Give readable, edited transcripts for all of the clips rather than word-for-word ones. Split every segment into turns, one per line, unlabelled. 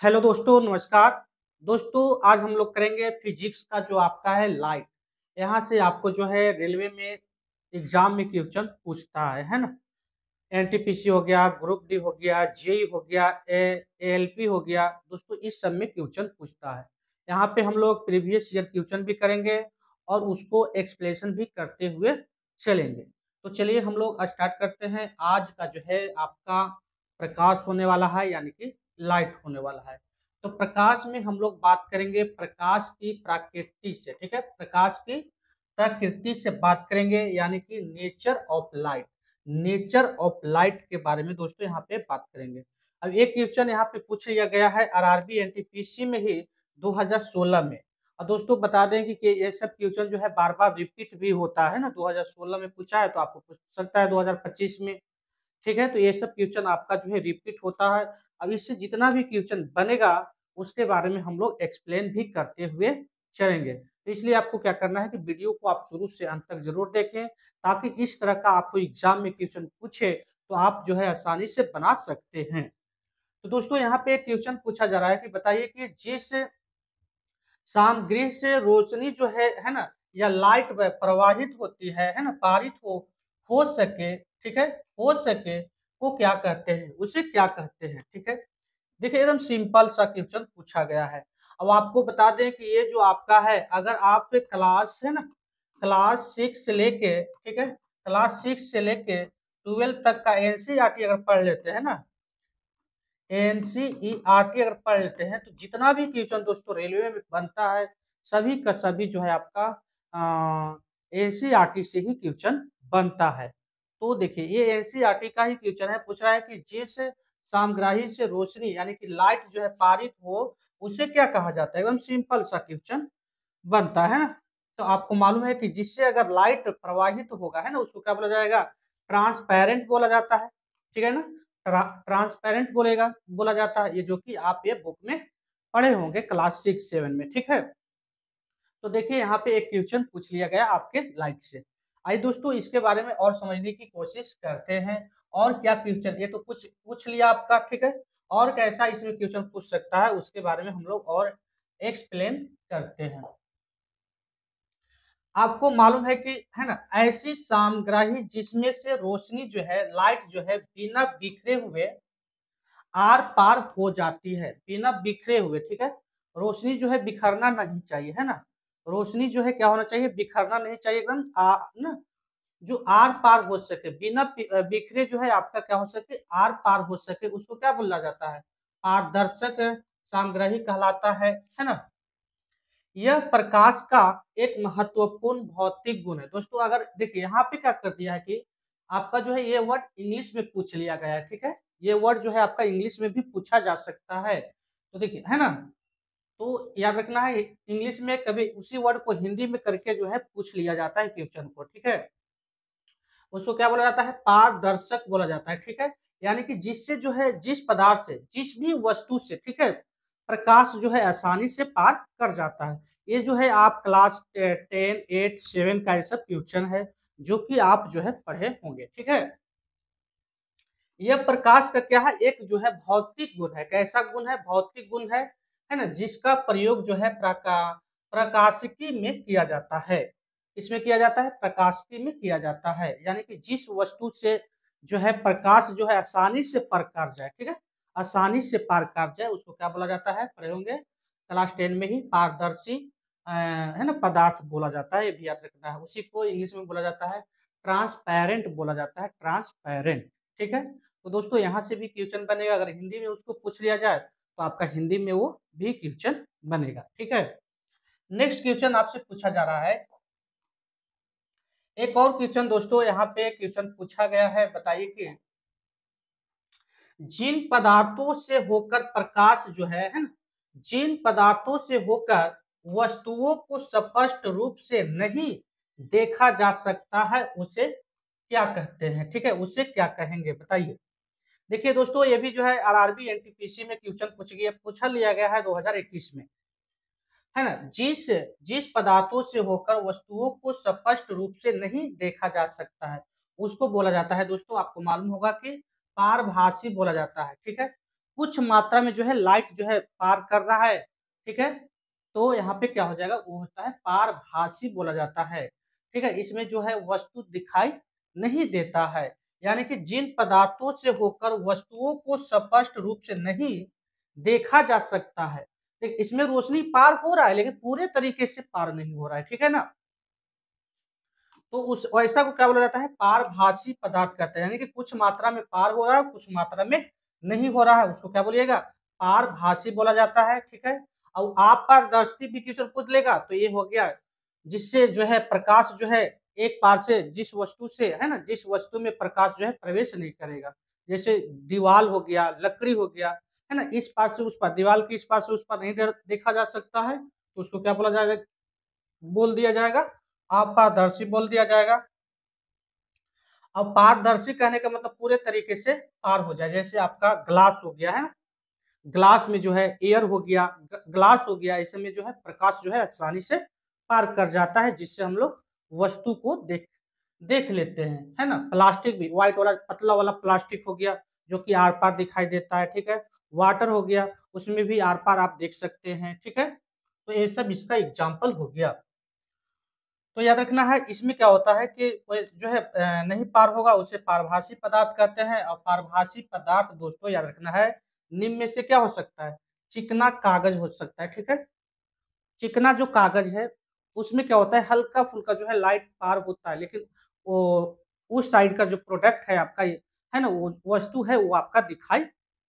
Hello दोस्तों, नमस्कार। दोस्तों, आज हम लोग करेंगे फिजिक्स का जो आपका है लाइट। यहाँ से आपको जो है रेलवे में एग्जाम में क्वेश्चन पूछता है ना। एनटीपीसी हो गया, ग्रुप डी हो गया, जेई हो गया, एएलपी हो गया। दोस्तों, इस सब में क्वेश्चन पूछता है। यहाँ पे हम लोग प्रीवियस ईयर क्वेश्चन भी करेंगे और उसको एक्सप्लेनेशन भी करते हुए चलेंगे। तो चलिए हम लोग स्टार्ट करते हैं। आज का जो है आपका प्रकाश होने वाला है, यानी कि लाइट होने वाला है। तो प्रकाश में हम लोग बात करेंगे प्रकाश की प्रकृति से, ठीक है। प्रकाश की प्रकृति से बात करेंगे, यानी कि nature of light. Nature of light के बारे में दोस्तों यहाँ पे बात करेंगे। अब एक क्वेश्चन यहाँ पे पूछ लिया गया है आरआरबी एनटीपीसी में ही 2016 में। और दोस्तों बता दें कि ये सब क्वेश्चन जो है बार बार रिपीट भी होता है ना। 2016 में पूछा है तो आपको पूछ सकता है 2025 में, ठीक है। तो ये सब क्वेश्चन आपका जो है रिपीट होता है। अब इससे जितना भी क्वेश्चन बनेगा उसके बारे में हम लोग एक्सप्लेन भी करते हुए चलेंगे। तो इसलिए आपको क्या करना है कि वीडियो को आप शुरू से अंत तक जरूर देखें, ताकि इस तरह का आपको एग्जाम में क्वेश्चन पूछे तो आप जो है आसानी से बना सकते हैं। तो दोस्तों यहाँ पे एक क्वेश्चन पूछा जा रहा है कि बताइए कि जिस सामग्री से रोशनी जो है ना, या लाइट प्रवाहित होती है ना, पारित हो सके, ठीक है, हो सके, को क्या कहते हैं, उसे क्या कहते हैं, ठीक है। देखिए एकदम सिंपल सा क्वेश्चन पूछा गया है। अब आपको बता दें कि ये जो आपका है, अगर आप क्लास है ना, क्लास 6 से लेके, ठीक है, क्लास 6 से लेके 12 तक का एनसीईआरटी अगर पढ़ लेते हैं ना, एनसीईआरटी अगर पढ़ लेते हैं तो जितना भी क्वेश्चन दोस्तों रेलवे में बनता है, सभी का सभी जो है आपका एनसीईआरटी से ही क्वेश्चन बनता है। तो देखिए ये एनसीईआरटी का ही क्वेश्चन है। पूछ रहा है कि जिस सामग्री से रोशनी यानी कि लाइट जो है पारित हो, उसे क्या कहा जाता है। एकदम सिंपल सा क्वेश्चन बनता है ना। तो आपको मालूम है कि जिससे अगर लाइट प्रवाहित होगा है ना, उसको क्या बोला जाएगा, ट्रांसपेरेंट बोला जाता है, ठीक है ना। ट्रांसपेरेंट बोला जाता है, ये जो कि आप ये बुक में पढ़े होंगे क्लास 6-7 में, ठीक है। तो देखिए यहाँ पे एक क्वेश्चन पूछ लिया गया आपके लाइट से। आइए दोस्तों इसके बारे में और समझने की कोशिश करते हैं। और क्या क्वेश्चन, ये तो कुछ पूछ लिया आपका, ठीक है। और कैसा इसमें क्वेश्चन पूछ सकता है उसके बारे में हम लोग और एक्सप्लेन करते हैं। आपको मालूम है कि है ना, ऐसी सामग्री जिसमें से रोशनी जो है, लाइट जो है, बिना बिखरे हुए आर पार हो जाती है, बिना बिखरे हुए, ठीक है। रोशनी जो है बिखरना नहीं चाहिए, है ना। रोशनी जो है क्या होना चाहिए, बिखरना नहीं चाहिए, एकदम ना, जो आर पार हो सके, बिना बिखरे जो है आपका क्या हो सके, आर पार हो सके, उसको क्या बोला जाता है, पारदर्शक सामग्री कहलाता है ना। यह प्रकाश का एक महत्वपूर्ण भौतिक गुण है। दोस्तों अगर देखिए यहाँ पे क्या कर दिया है कि आपका जो है ये वर्ड इंग्लिश में पूछ लिया गया है, ठीक है। ये वर्ड जो है आपका इंग्लिश में भी पूछा जा सकता है। तो देखिए है ना, तो याद रखना है इंग्लिश में कभी उसी वर्ड को हिंदी में करके जो है पूछ लिया जाता है क्वेश्चन को, ठीक है। उसको क्या बोला जाता है, पारदर्शक बोला जाता है, ठीक है। यानी कि जिससे जो है, जिस पदार्थ से, जिस भी वस्तु से, ठीक है, प्रकाश जो है आसानी से पार कर जाता है। ये जो है आप क्लास 10, 8, 7 का ये सब क्वेश्चन है जो कि आप जो है पढ़े होंगे, ठीक है। यह प्रकाश का क्या है, एक जो है भौतिक गुण है। कैसा गुण है, भौतिक गुण है ना, जिसका प्रयोग जो है प्रकाशिकी में किया जाता है। इसमें किया जाता है, प्रकाशिकी में किया जाता है। यानी कि जिस वस्तु से जो है प्रकाश जो है आसानी से पार कर जाए, ठीक है, आसानी से पार कर जाए, उसको क्या बोला जाता है, पढ़े होंगे क्लास 10 में ही, पारदर्शी है ना पदार्थ बोला जाता है। ये भी याद रखना है। उसी को इंग्लिश में बोला जाता है ट्रांसपेरेंट बोला जाता है, ट्रांसपेरेंट, ठीक है। तो दोस्तों यहाँ से भी क्वेश्चन बनेगा। अगर हिंदी में उसको पूछ लिया जाए तो आपका हिंदी में वो भी क्वेश्चन बनेगा, ठीक है। नेक्स्ट क्वेश्चन आपसे पूछा जा रहा है, एक और क्वेश्चन दोस्तों यहाँ पे क्वेश्चन पूछा गया है। बताइए कि जिन पदार्थों से होकर प्रकाश जो है ना, जिन पदार्थों से होकर वस्तुओं को स्पष्ट रूप से नहीं देखा जा सकता है, उसे क्या कहते हैं, ठीक है, उसे क्या कहेंगे, बताइए। देखिए दोस्तों ये भी जो है आरआरबी एनटीपीसी में क्वेश्चन पूछा लिया गया है 2021 में, है ना। जिस जिस पदार्थों से होकर वस्तुओं को स्पष्ट रूप से नहीं देखा जा सकता है, उसको बोला जाता है दोस्तों, आपको मालूम होगा कि पारभासी बोला जाता है, ठीक है। कुछ मात्रा में जो है लाइट जो है पार कर रहा है, ठीक है, तो यहाँ पे क्या हो जाएगा, वो होता है पारभासी बोला जाता है, ठीक है। इसमें जो है वस्तु दिखाई नहीं देता है, यानी कि जिन पदार्थों से होकर वस्तुओं को स्पष्ट रूप से नहीं देखा जा सकता है, इसमें रोशनी पार हो रहा है लेकिन पूरे तरीके से पार नहीं हो रहा है, ठीक है ना। तो उस ऐसा को क्या बोला जाता है, पारभासी पदार्थ कहते हैं, यानी कि कुछ मात्रा में पार हो रहा है, कुछ मात्रा में नहीं हो रहा है, उसको क्या बोलिएगा, पारभासी बोला जाता है, ठीक है। और अपारदर्शी विकिरण पूछ लेगा तो ये हो गया जिससे जो है प्रकाश जो है एक पार से जिस वस्तु से है ना, जिस वस्तु में प्रकाश जो है प्रवेश नहीं करेगा, जैसे दीवाल हो गया, लकड़ी हो गया, है ना, इस पार से उस पार, दीवाल के इस पार से उस पार नहीं देखा जा सकता है, तो उसको क्या बोला जाएगा, बोल दिया जाएगा, अपारदर्शी बोल दिया जाएगा। अब पारदर्शी कहने का मतलब पूरे तरीके से पार हो जाए, जैसे आपका ग्लास हो गया है ना, ग्लास में जो है एयर हो गया, ग्लास हो गया, ऐसे में जो है प्रकाश जो है आसानी से पार कर जाता है, जिससे हम लोग वस्तु को देख लेते हैं, है ना। प्लास्टिक भी, व्हाइट वाला पतला वाला प्लास्टिक हो गया जो कि आर पार दिखाई देता है, ठीक है। वाटर हो गया, उसमें भी आर पार आप देख सकते हैं, ठीक है। तो ये सब इसका एग्जाम्पल हो गया। तो याद रखना है, इसमें क्या होता है कि कोई जो है नहीं पार होगा उसे पारभासी पदार्थ कहते हैं। और पारभासी पदार्थ दोस्तों याद रखना है, निम्न में से क्या हो सकता है, चिकना कागज हो सकता है, ठीक है। चिकना जो कागज है उसमें क्या होता है, हल्का फुल्का जो है लाइट पार होता है, लेकिन वो उस साइड का जो प्रोडक्ट है आपका है ना, वो वस्तु है वो आपका दिखाई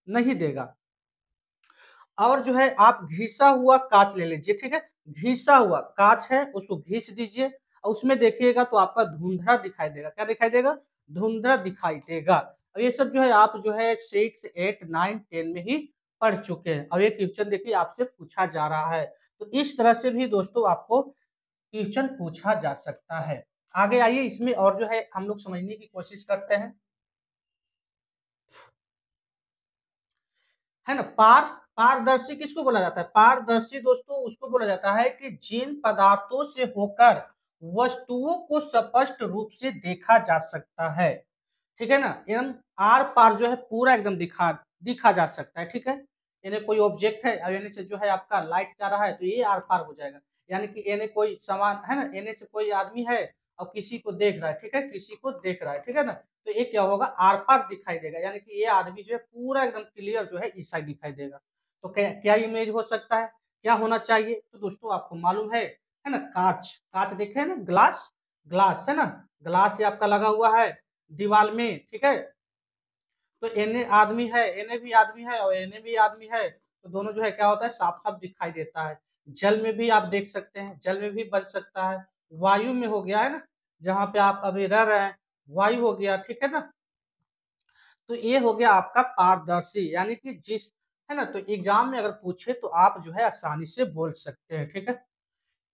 नहीं देगा। और जो है आप घिसा हुआ कांच ले लीजिए, ठीक है, घिसा हुआ कांच है उसको घिस दीजिए और उसमें देखिएगा तो आपका धुंधला दिखाई देगा, क्या दिखाई देगा, धुंधला दिखाई देगा। और ये सब जो है आप जो है 6, 8, 9, 10 में ही पढ़ चुके हैं और ये क्वेश्चन देखिए आपसे पूछा जा रहा है। तो इस तरह से भी दोस्तों आपको क्वेश्चन पूछा जा सकता है। आगे आइए, इसमें और जो है हम लोग समझने की कोशिश करते हैं, है ना। पारदर्शी किसको बोला जाता है, पारदर्शी दोस्तों उसको बोला जाता है कि जिन पदार्थों से होकर वस्तुओं को स्पष्ट रूप से देखा जा सकता है, ठीक है ना। एकदम आर पार जो है पूरा एकदम दिखा जा सकता है, ठीक है। यानी कोई ऑब्जेक्ट है और यानी से जो है आपका लाइट जा रहा है तो ये आर पार हो जाएगा, यानी कि यानी कोई सामान है ना, यानी से कोई आदमी है और किसी को देख रहा है, ठीक है, किसी को देख रहा है, ठीक है ना, तो ये क्या होगा, आर पार दिखाई देगा, यानी कि ये आदमी जो है पूरा एकदम क्लियर जो है इस साइड दिखाई देगा। तो क्या इमेज हो सकता है, क्या होना चाहिए, तो दोस्तों आपको मालूम है ना, कांच, कांच देखे है ना, ग्लास, ग्लास है ना, ग्लास ये आपका लगा हुआ है दीवार में, ठीक है। तो एने आदमी है, एने भी आदमी है और एने भी आदमी है, तो दोनों जो है क्या होता है, साफ साफ दिखाई देता है। जल में भी आप देख सकते हैं, जल में भी बन सकता है, वायु में हो गया है ना, जहाँ पे आप अभी रह रहे हैं, वायु हो गया, ठीक है ना। तो ये हो गया आपका पारदर्शी, यानी कि जिस, है ना, तो एग्जाम में अगर पूछे तो आप जो है आसानी से बोल सकते हैं, ठीक है।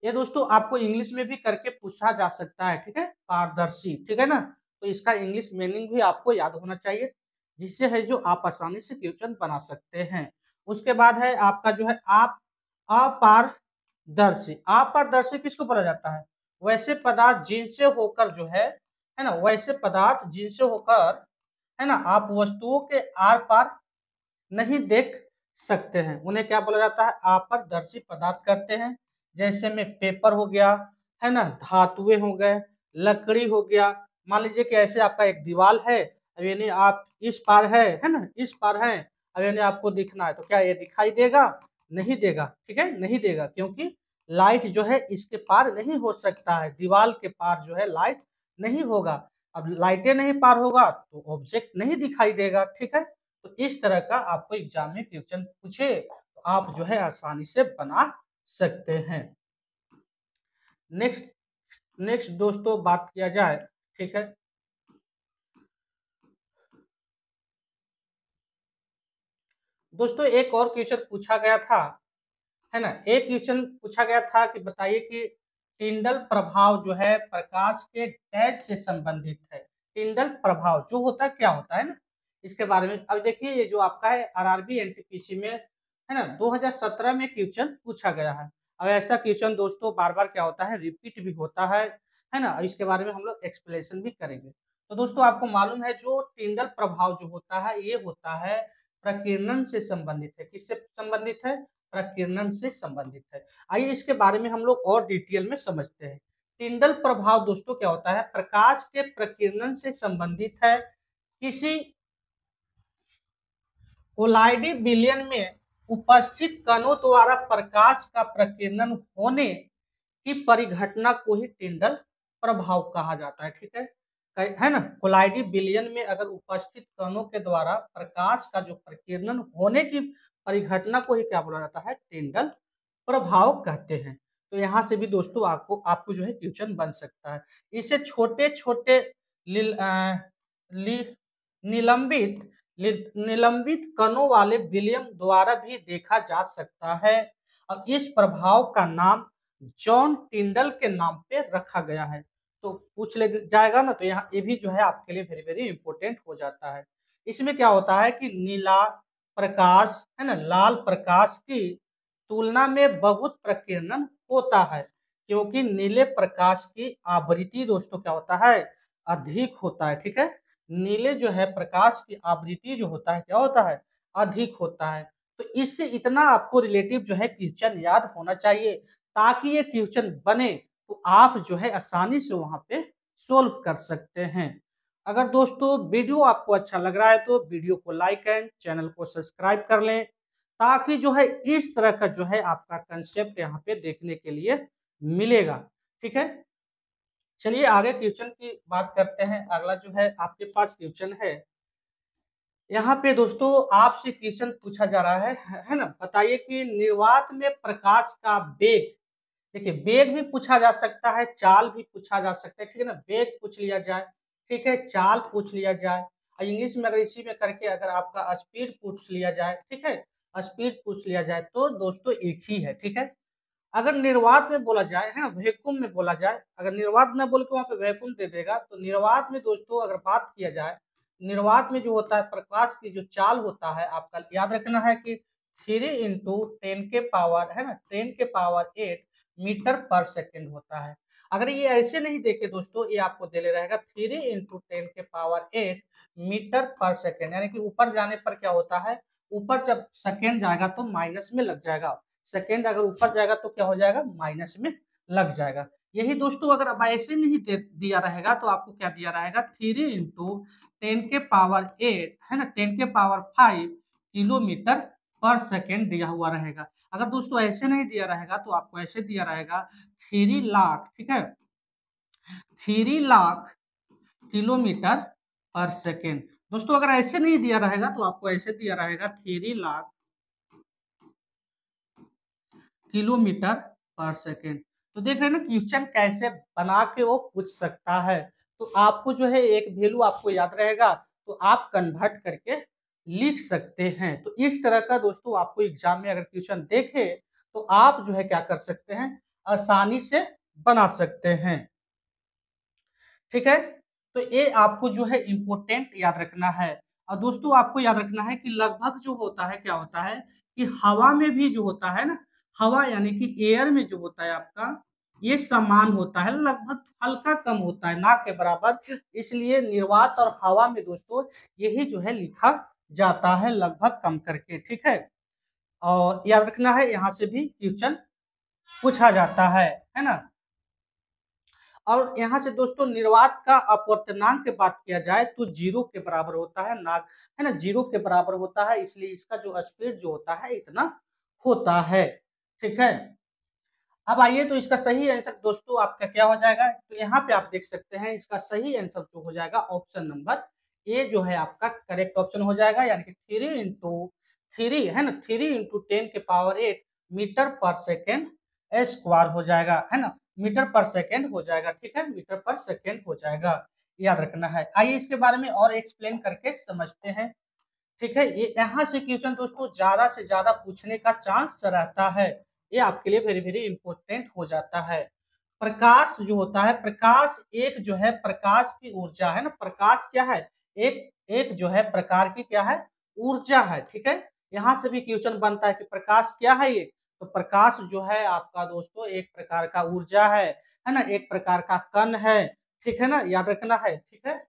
ये दोस्तों आपको इंग्लिश में भी करके पूछा जा सकता है, ठीक है, पारदर्शी, ठीक है ना। तो इसका इंग्लिश मीनिंग भी आपको याद होना चाहिए, जिससे है जो आप आसानी से क्वेश्चन बना सकते हैं। उसके बाद है आपका जो है आप अपारदर्शी, अपारदर्शी किसको बोला जाता है, वैसे पदार्थ जिनसे होकर जो है ना, वैसे पदार्थ जिनसे होकर, है ना, आप वस्तुओं के आर पार नहीं देख सकते हैं, उन्हें क्या बोला जाता है, अपारदर्शी पदार्थ कहते हैं। जैसे में पेपर हो गया, है ना, धातुएं हो गए, लकड़ी हो गया। मान लीजिए कि ऐसे आपका एक दीवार है, अब यानी आप इस पार है ना, इस पार है, अब यानी आपको दिखना है तो क्या ये दिखाई देगा, नहीं देगा, ठीक है, नहीं देगा, क्योंकि लाइट जो है इसके पार नहीं हो सकता है, दीवार के पार जो है लाइट नहीं होगा। अब लाइटें नहीं पार होगा तो ऑब्जेक्ट नहीं दिखाई देगा, ठीक है। तो इस तरह का आपको एग्जाम में क्वेश्चन पूछे तो आप जो है आसानी से बना सकते हैं। नेक्स्ट नेक्स्ट दोस्तों बात किया जाए, ठीक है, दोस्तों एक और क्वेश्चन पूछा गया था, है ना, एक क्वेश्चन पूछा गया था कि बताइए कि टिंडल प्रभाव जो है प्रकाश के डैश से संबंधित है। टिंडल प्रभाव जो होता है क्या होता है ना, इसके बारे में अब देखिए, ये जो आपका है आरआरबी एनटीपीसी में, है ना, 2017 में क्वेश्चन पूछा गया है। अब ऐसा क्वेश्चन दोस्तों बार बार क्या होता है, रिपीट भी होता है ना, इसके बारे में हम लोग एक्सप्लेनेशन भी करेंगे। तो दोस्तों आपको मालूम है जो टिंडल प्रभाव जो होता है ये होता है प्रकीर्णन से संबंधित है। किससे संबंधित है? प्रकीर्णन से संबंधित है। आइए इसके बारे में हम लोग और डिटेल में समझते हैं। टिंडल प्रभाव दोस्तों क्या होता है? प्रकाश के प्रकीर्णन से संबंधित है। किसी कोलाइडी विलयन में उपस्थित कणों द्वारा प्रकाश का प्रकीर्णन होने की परिघटना को ही टिंडल प्रभाव कहा जाता है। ठीक है ना? कोलाइडी विलयन में अगर उपस्थित कणों के द्वारा प्रकाश का जो प्रकीर्णन होने की परिघटना को ही क्या बोला जाता है? टिंडल प्रभाव कहते हैं। तो यहाँ से भी दोस्तों आपको जो है क्वेश्चन बन सकता है। इसे छोटे छोटे निलंबित कणों वाले विलियम द्वारा भी देखा जा सकता है और इस प्रभाव का नाम जॉन टिंडल के नाम पे रखा गया है। तो पूछ ले जाएगा ना, तो यहाँ ये भी जो है आपके लिए वेरी वेरी इंपॉर्टेंट हो जाता है। इसमें क्या होता है कि नीला प्रकाश है ना, लाल प्रकाश की तुलना में बहुत प्रकीर्णन होता है, क्योंकि नीले प्रकाश की आवृत्ति दोस्तों क्या होता है? अधिक होता है। ठीक है, नीले जो है प्रकाश की आवृत्ति जो होता है क्या होता है? अधिक होता है। तो इससे इतना आपको रिलेटिव जो है क्वेश्चन याद होना चाहिए, ताकि ये क्वेश्चन बने तो आप जो है आसानी से वहां पे सोल्व कर सकते हैं। अगर दोस्तों वीडियो आपको अच्छा लग रहा है तो वीडियो को लाइक एंड चैनल को सब्सक्राइब कर लें, ताकि जो है इस तरह का जो है आपका कंसेप्ट यहाँ पे देखने के लिए मिलेगा। ठीक है, चलिए आगे क्वेश्चन की बात करते हैं। अगला जो है आपके पास क्वेश्चन है, यहाँ पे दोस्तों आपसे क्वेश्चन पूछा जा रहा है ना? बताइए कि निर्वात में प्रकाश का वेग, देखिए वेग भी पूछा जा सकता है, चाल भी पूछा जा सकता है। ठीक है ना, वेग पूछ लिया जाए, ठीक है, चाल पूछ लिया जाए, और इंग्लिश में अगर इसी में करके अगर आपका स्पीड पूछ लिया जाए, ठीक है, स्पीड पूछ लिया जाए, तो दोस्तों एक ही है। ठीक है, अगर निर्वात में बोला जाए है ना, वैक्यूम में बोला जाए, अगर निर्वात न बोल के वहां पे वैक्यूम दे देगा, तो निर्वात में दोस्तों अगर बात किया जाए, निर्वात में जो होता है प्रकाश की जो चाल होता है, आपका याद रखना है कि 3 × 10 के पावर है ना, 10 के पावर 8 मीटर पर सेकेंड होता है। अगर ये ऐसे नहीं देखे दोस्तों, ये आपको दे ले रहेगा 3 × 10 के पावर 8 मीटर पर सेकेंड, यानी कि ऊपर जाने पर क्या होता है, ऊपर जब सेकेंड जाएगा तो माइनस में लग जाएगा, सेकेंड अगर ऊपर जाएगा तो क्या हो जाएगा? माइनस में लग जाएगा। यही दोस्तों अगर अब ऐसे नहीं दिया रहेगा तो आपको क्या दिया रहेगा? 3 × 10 के पावर 8 है ना, 10 के पावर 5 किलोमीटर पर सेकेंड दिया हुआ रहेगा। अगर दोस्तों ऐसे नहीं दिया रहेगा तो आपको ऐसे दिया रहेगा 3 लाख, ठीक है, 3 लाख किलोमीटर पर सेकेंड। दोस्तों अगर ऐसे नहीं दिया रहेगा तो आपको ऐसे दिया रहेगा 3 लाख किलोमीटर पर सेकेंड। तो देख रहे हैं ना क्वेश्चन कैसे बना के वो पूछ सकता है। तो आपको जो है एक वैल्यू आपको याद रहेगा तो आप कन्वर्ट करके लिख सकते हैं। तो इस तरह का दोस्तों आपको एग्जाम में अगर क्वेश्चन देखे तो आप जो है क्या कर सकते हैं? आसानी से बना सकते हैं। ठीक है, तो ये आपको जो है इम्पोर्टेंट याद रखना है। और दोस्तों आपको याद रखना है कि लगभग जो होता है क्या होता है कि हवा में भी जो होता है ना, हवा यानी कि एयर में जो होता है आपका, ये समान होता है, लगभग हल्का कम होता है, ना के बराबर। इसलिए निर्वात और हवा में दोस्तों यही जो है लिखा जाता है लगभग कम करके। ठीक है, और याद रखना है यहाँ से भी क्वेश्चन पूछा जाता है ना। और यहाँ से दोस्तों निर्वात का अपवर्तनांक की बात किया जाए तो 0 के बराबर होता है, ना है ना, 0 के बराबर होता है, इसलिए इसका जो स्पीड जो होता है इतना होता है। ठीक है, अब आइए तो इसका सही आंसर दोस्तों आपका क्या हो जाएगा? तो यहाँ पे आप देख सकते हैं इसका सही आंसर जो हो जाएगा ऑप्शन नंबर ए जो है आपका करेक्ट ऑप्शन हो जाएगा, यानी कि 3 है ना, 3 × 10 के पावर 8 मीटर पर सेकेंड स्क्वायर हो जाएगा, है ना, मीटर पर सेकेंड हो जाएगा। ठीक है, मीटर पर सेकेंड हो जाएगा, याद रखना है। आइए इसके बारे में और एक्सप्लेन करके समझते हैं। ठीक है, ये यहाँ से क्वेश्चन दोस्तों ज्यादा से ज्यादा पूछने का चांस रहता है, ये आपके लिए वेरी वेरी इंपॉर्टेंट हो जाता है। प्रकाश जो होता है, प्रकाश एक जो है प्रकाश की ऊर्जा है ना, प्रकाश क्या है? एक एक जो है प्रकार की क्या है? ऊर्जा है। ठीक है, यहाँ से भी क्वेश्चन बनता है कि प्रकाश क्या है ये? तो प्रकाश जो है आपका दोस्तों एक प्रकार का ऊर्जा है ना, एक प्रकार का कण है। ठीक है ना, याद रखना है। ठीक है,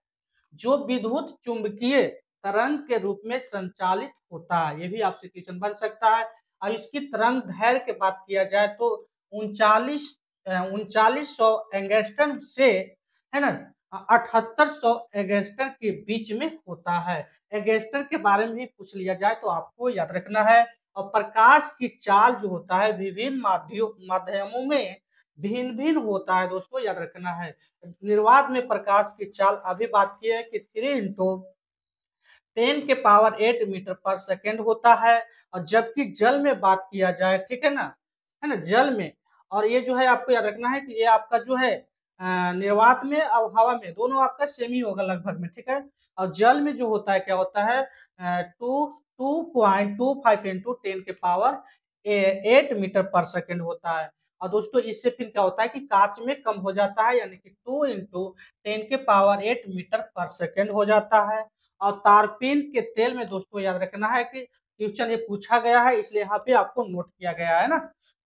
जो विद्युत चुंबकीय तरंग के रूप में संचालित होता है। ये भी आपसे क्वेश्चन बन सकता है। और इसकी तरंग दैर्घ्य की बात किया जाए तो 3900 एंगस्ट्रम से, है ना, 7800 एंगस्ट्रम के बीच में होता है। एंगस्ट्रम के बारे में भी पूछ लिया जाए तो आपको याद रखना है। और प्रकाश की चाल जो होता है विभिन्न माध्यमों में भिन्न भिन्न होता है दोस्तों, याद रखना है। निर्वात में प्रकाश की चाल अभी बात की है कि 3 इंटू 10⁸ मीटर पर सेकेंड होता है। और जबकि जल में बात किया जाए, ठीक है ना, जल में, और ये जो है आपको याद रखना है कि ये आपका जो है निर्वात में और हवा में दोनों आपका सेम ही होगा लगभग में, ठीक है। और जल में जो होता है क्या होता है 2.25 इंटू 10⁸ मीटर पर सेकेंड होता है। और दोस्तों इससे फिर क्या होता है कि कांच में कम हो जाता है, यानी कि 2 इंटू 10⁸ मीटर पर सेकेंड हो जाता है। और तारपीन के तेल में दोस्तों याद रखना है कि क्वेश्चन ये पूछा गया है, इसलिए यहाँ पे आपको नोट किया गया है ना,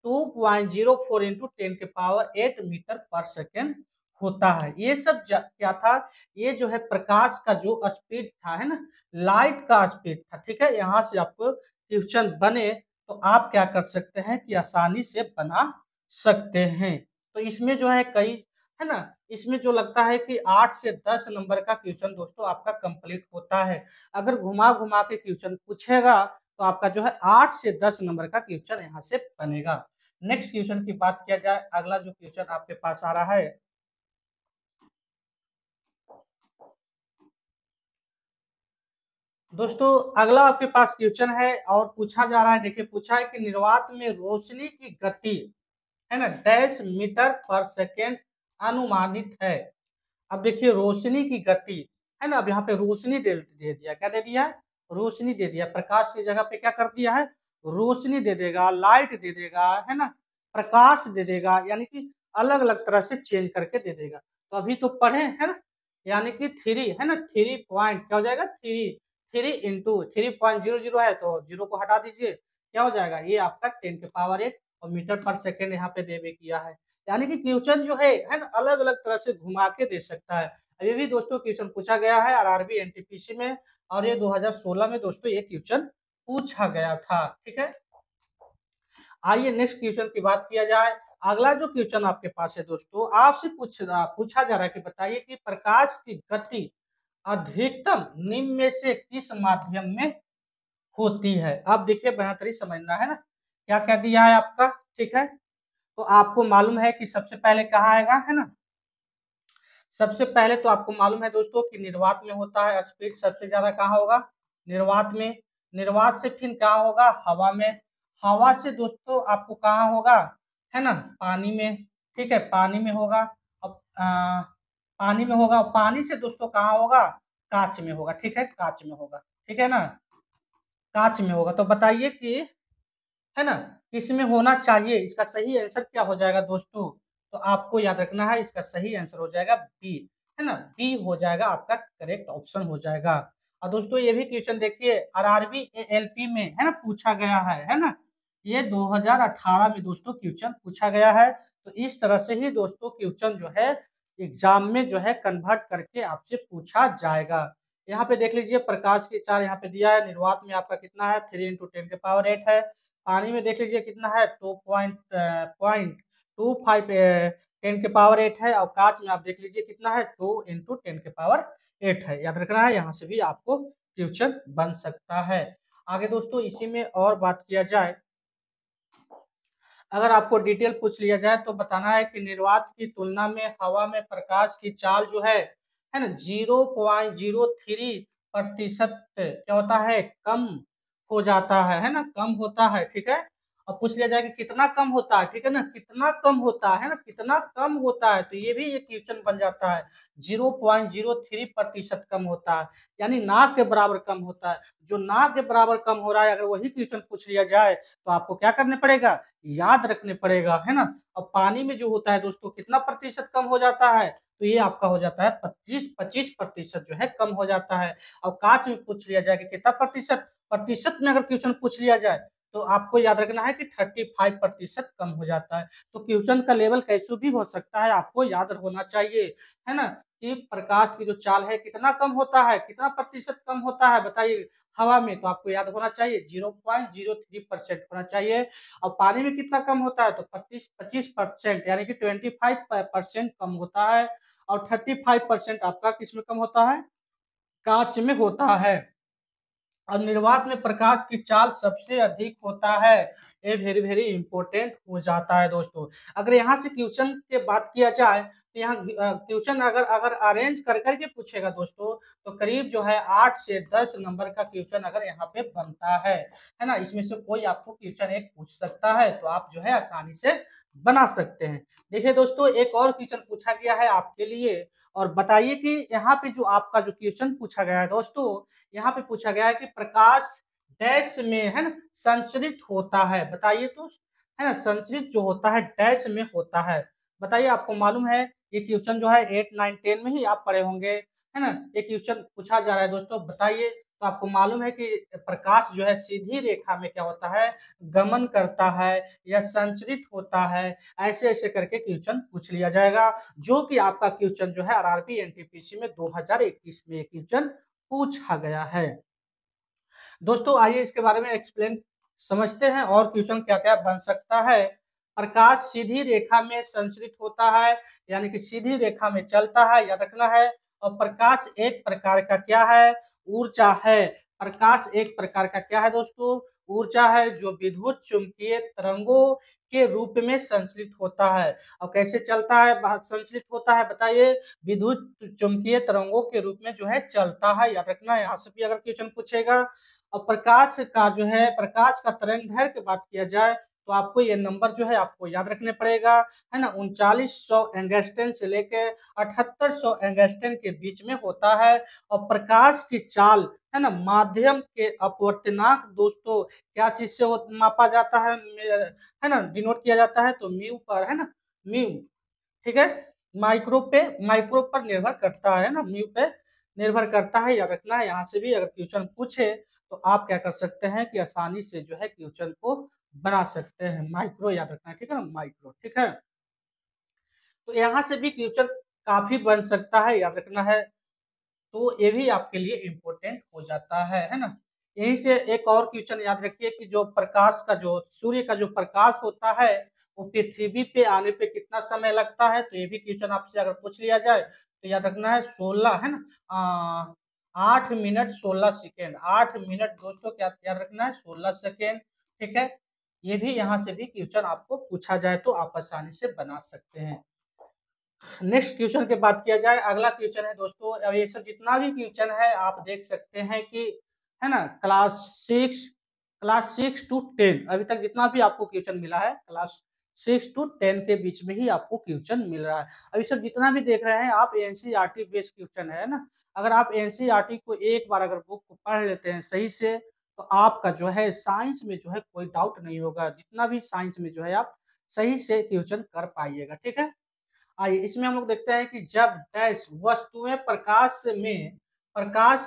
2.04 इंटू 10⁸ मीटर पर सेकेंड होता है। ये सब क्या था, ये जो है प्रकाश का जो स्पीड था, है ना, लाइट का स्पीड था, ठीक है। यहाँ से आपको क्वेश्चन बने तो आप क्या कर सकते हैं कि आसानी से बना सकते हैं। तो इसमें जो है कई, है ना, इसमें जो लगता है कि 8 से 10 नंबर का क्वेश्चन दोस्तों आपका कंप्लीट होता है। अगर घुमा घुमा के क्वेश्चन पूछेगा तो आपका जो है 8 से 10 नंबर का क्वेश्चन यहाँ से बनेगा। नेक्स्ट क्वेश्चन की बात किया जाए, अगला जो क्वेश्चन आपके पास आ रहा है दोस्तों, अगला आपके पास क्वेश्चन है और पूछा जा रहा है, देखिए पूछा है कि निर्वात में रोशनी की गति, है ना, डैश मीटर पर सेकेंड अनुमानित है। अब देखिए रोशनी की गति, है ना, अब यहाँ पे रोशनी दे दिया, क्या दे दिया है, रोशनी दे दिया। प्रकाश की जगह पे क्या कर दिया है, रोशनी दे देगा, लाइट दे देगा, है ना, प्रकाश दे देगा, यानी कि अलग अलग तरह से चेंज करके दे देगा। तो अभी तो पढ़े, है ना, यानी कि 3, है ना, 3 पॉइंट क्या हो जाएगा, 3 इंटू 3.00 है तो 0 को हटा दीजिए, क्या हो जाएगा, ये आपका 10⁸ और मीटर पर सेकेंड यहाँ पे देवे किया है। यानी कि क्वेश्चन जो है ना, अलग अलग तरह से घुमा के दे सकता है। ये भी दोस्तों क्वेश्चन पूछा गया है आरआरबी एनटीपीसी में, और ये 2016 में दोस्तों ये क्वेश्चन पूछा गया था, ठीक है। आइए नेक्स्ट क्वेश्चन की बात किया जाए। अगला जो क्वेश्चन आपके पास है दोस्तों, आपसे पूछा जा रहा है कि बताइए कि प्रकाश की गति अधिकतम निम्न में से किस माध्यम में होती है। अब देखिए बेहतरीन समझना है ना, क्या क्या दिया है आपका, ठीक है। तो आपको मालूम है कि सबसे पहले कहाँ आएगा, है ना, सबसे पहले तो आपको मालूम है दोस्तों कि निर्वात में होता है, स्पीड सबसे ज्यादा कहाँ होगा, निर्वात में। निर्वात से फिर कहाँ होगा, हवा में। हवा से दोस्तों आपको कहाँ होगा, है ना, पानी में, ठीक है, पानी में होगा। अब पानी में होगा, पानी से दोस्तों कहाँ होगा, कांच में होगा, ठीक है, कांच में होगा, ठीक है ना, कांच में होगा। तो बताइए कि, है ना, किसमें होना चाहिए, इसका सही आंसर क्या हो जाएगा दोस्तों। तो आपको याद रखना है इसका सही आंसर हो जाएगा बी, है ना, बी हो जाएगा आपका करेक्ट ऑप्शन हो जाएगा। और दोस्तों ये भी क्वेश्चन देखिए आरआरबी एएलपी में, है ना, पूछा गया है ना, ये 2018 में दोस्तों क्वेश्चन पूछा गया है। तो इस तरह से ही दोस्तों क्वेश्चन जो है एग्जाम में जो है कन्वर्ट करके आपसे पूछा जाएगा। यहाँ पे देख लीजिए प्रकाश की चाल यहाँ पे दिया है, निर्वात में आपका कितना है 3 इंटू 10⁸ है। पानी में देख लीजिए कितना है 2.25 10⁸ है। और कांच में आप देख लीजिए कितना है 2 इंटू 10⁸ है। याद रखना है, यहाँ से भी आपको क्वेश्चन बन सकता है। आगे दोस्तों इसी में और बात किया जाए, अगर आपको डिटेल पूछ लिया जाए तो बताना है कि निर्वात की तुलना में हवा में प्रकाश की चाल जो है ना 0.03% क्या होता है, कम हो जाता है ना, कम होता है, ठीक है। और पूछ लिया जाए कि कितना कम होता है, ठीक है ना, कितना कम होता है ना, कितना कम होता है, तो ये भी एक क्वेश्चन बन जाता है। 0.03% कम होता है, यानी ना के बराबर कम होता है। जो ना के बराबर कम हो रहा है, अगर वही क्वेश्चन पूछ लिया जाए तो आपको क्या करने पड़ेगा, याद रखने पड़ेगा, है ना। और पानी में जो होता है दोस्तों कितना प्रतिशत कम हो जाता है, तो ये आपका हो जाता है 25% जो है कम हो जाता है। और कांच में पूछ लिया जाए कि कितना प्रतिशत, प्रतिशत में अगर क्वेश्चन पूछ लिया जाए तो आपको याद रखना है कि 35% कम हो जाता है। तो क्वेश्चन का लेवल कैसे भी हो सकता है, आपको याद होना चाहिए, है ना, कि प्रकाश की जो चाल है कितना कम होता है, कितना प्रतिशत कम होता है बताइए हवा में, तो आपको याद होना चाहिए 0.03% होना चाहिए। और पानी में कितना कम होता है, तो 25% यानी कि 25% कम होता है। और 35% आपका किस में कम होता है, कांच में होता है। और निर्वात में प्रकाश की चाल सबसे अधिक होता है। ये वेरी वेरी इंपॉर्टेंट हो जाता है दोस्तों। अगर यहाँ से क्वेश्चन के बात किया जाए तो यहाँ क्वेश्चन अगर अगर अरेंज कर करके पूछेगा दोस्तों, तो करीब जो है 8 से 10 नंबर का क्वेश्चन अगर यहाँ पे बनता है ना, इसमें से कोई आपको क्वेश्चन एक पूछ सकता है, तो आप जो है आसानी से बना सकते हैं। देखिए दोस्तों, एक और क्वेश्चन पूछा गया है आपके लिए, और बताइए कि यहाँ पे जो आपका जो क्वेश्चन पूछा गया है दोस्तों, यहाँ पे पूछा गया है कि प्रकाश डैश में है ना संचरित होता है, बताइए तो, है ना, संचरित जो होता है डैश में होता है। बताइए, आपको मालूम है ये क्वेश्चन जो है 8, 9, 10 में ही आप पढ़े होंगे, है ना। ये क्वेश्चन पूछा जा रहा है दोस्तों, बताइए। तो आपको मालूम है कि प्रकाश जो है सीधी रेखा में क्या होता है, गमन करता है या संचरित होता है, ऐसे ऐसे करके क्वेश्चन पूछ लिया जाएगा, जो कि आपका क्वेश्चन जो है आरआरबी एनटीपीसी में 2021 में क्वेश्चन पूछा गया है। दोस्तों आइए इसके बारे में एक्सप्लेन समझते हैं और क्वेश्चन क्या क्या बन सकता है। प्रकाश सीधी रेखा में संचरित होता है, यानी कि सीधी रेखा में चलता है, याद रखना है। और प्रकाश एक प्रकार का क्या है, ऊर्जा है। प्रकाश एक प्रकार का क्या है दोस्तों, ऊर्जा है, जो विद्युत चुंबकीय तरंगों के रूप में संचरित होता है। और कैसे चलता है, संचरित होता है, बताइए। विद्युत चुंबकीय तरंगों के रूप में जो है चलता है, याद रखना है। यहाँ से भी अगर क्वेश्चन पूछेगा। और प्रकाश का जो है, प्रकाश का तरंग दैर्घ्य की बात किया जाए, तो आपको ये नंबर जो है आपको याद रखने पड़ेगा, है ना। 3900 एंगस्ट्रॉम से लेकर 7800 एंगस्ट्रॉम के बीच में होता है। और प्रकाश की चाल, है ना, माध्यम के अपवर्तनांक दोस्तों क्या चीज से मापा जाता है ना, डिनोट किया जाता है, तो म्यू पर, है ना, म्यू, ठीक है। माइक्रो पर निर्भर करता है ना, म्यू पे निर्भर करता है, याद रखना है। यहाँ से भी अगर क्वेश्चन पूछे तो आप क्या कर सकते हैं कि आसानी से जो है क्वेश्चन को बना सकते हैं। माइक्रो याद रखना है, ठीक है ना, माइक्रो, ठीक है। तो यहाँ से भी क्वेश्चन काफी बन सकता है, याद रखना है। तो ये भी आपके लिए इम्पोर्टेंट हो जाता है ना। यहीं से एक और क्वेश्चन याद रखिए कि जो प्रकाश का, जो सूर्य का जो प्रकाश होता है, वो पृथ्वी पे आने पे कितना समय लगता है, तो ये भी क्वेश्चन आपसे अगर पूछ लिया जाए तो याद रखना है 16, है ना, 8 मिनट 16 सेकेंड, 8 मिनट दोस्तों क्या याद रखना है, 16 सेकेंड, ठीक है। ये भी यहाँ से भी क्वेश्चन आपको पूछा जाए तो आप आसानी से बना सकते हैं। नेक्स्ट क्वेश्चन की बात किया जाए, अगला क्वेश्चन है दोस्तों, अब ये सब जितना भी क्वेश्चन है आप देख सकते हैं कि, है ना, क्लास 6 टू 10 अभी तक जितना भी आपको क्वेश्चन मिला है, क्लास 6 टू 10 के बीच में ही आपको क्वेश्चन मिल रहा है। अभी सब जितना भी देख रहे हैं आप, एनसीईआरटी बेस्ड क्वेश्चन है ना। अगर आप एनसीईआरटी को एक बार अगर बुक को पढ़ लेते हैं सही से, तो आपका जो है साइंस में जो है कोई डाउट नहीं होगा, जितना भी साइंस में जो है आप सही से क्वेश्चन कर पाइएगा, ठीक है। आइए इसमें हम लोग देखते हैं कि जब डैश वस्तुएं प्रकाश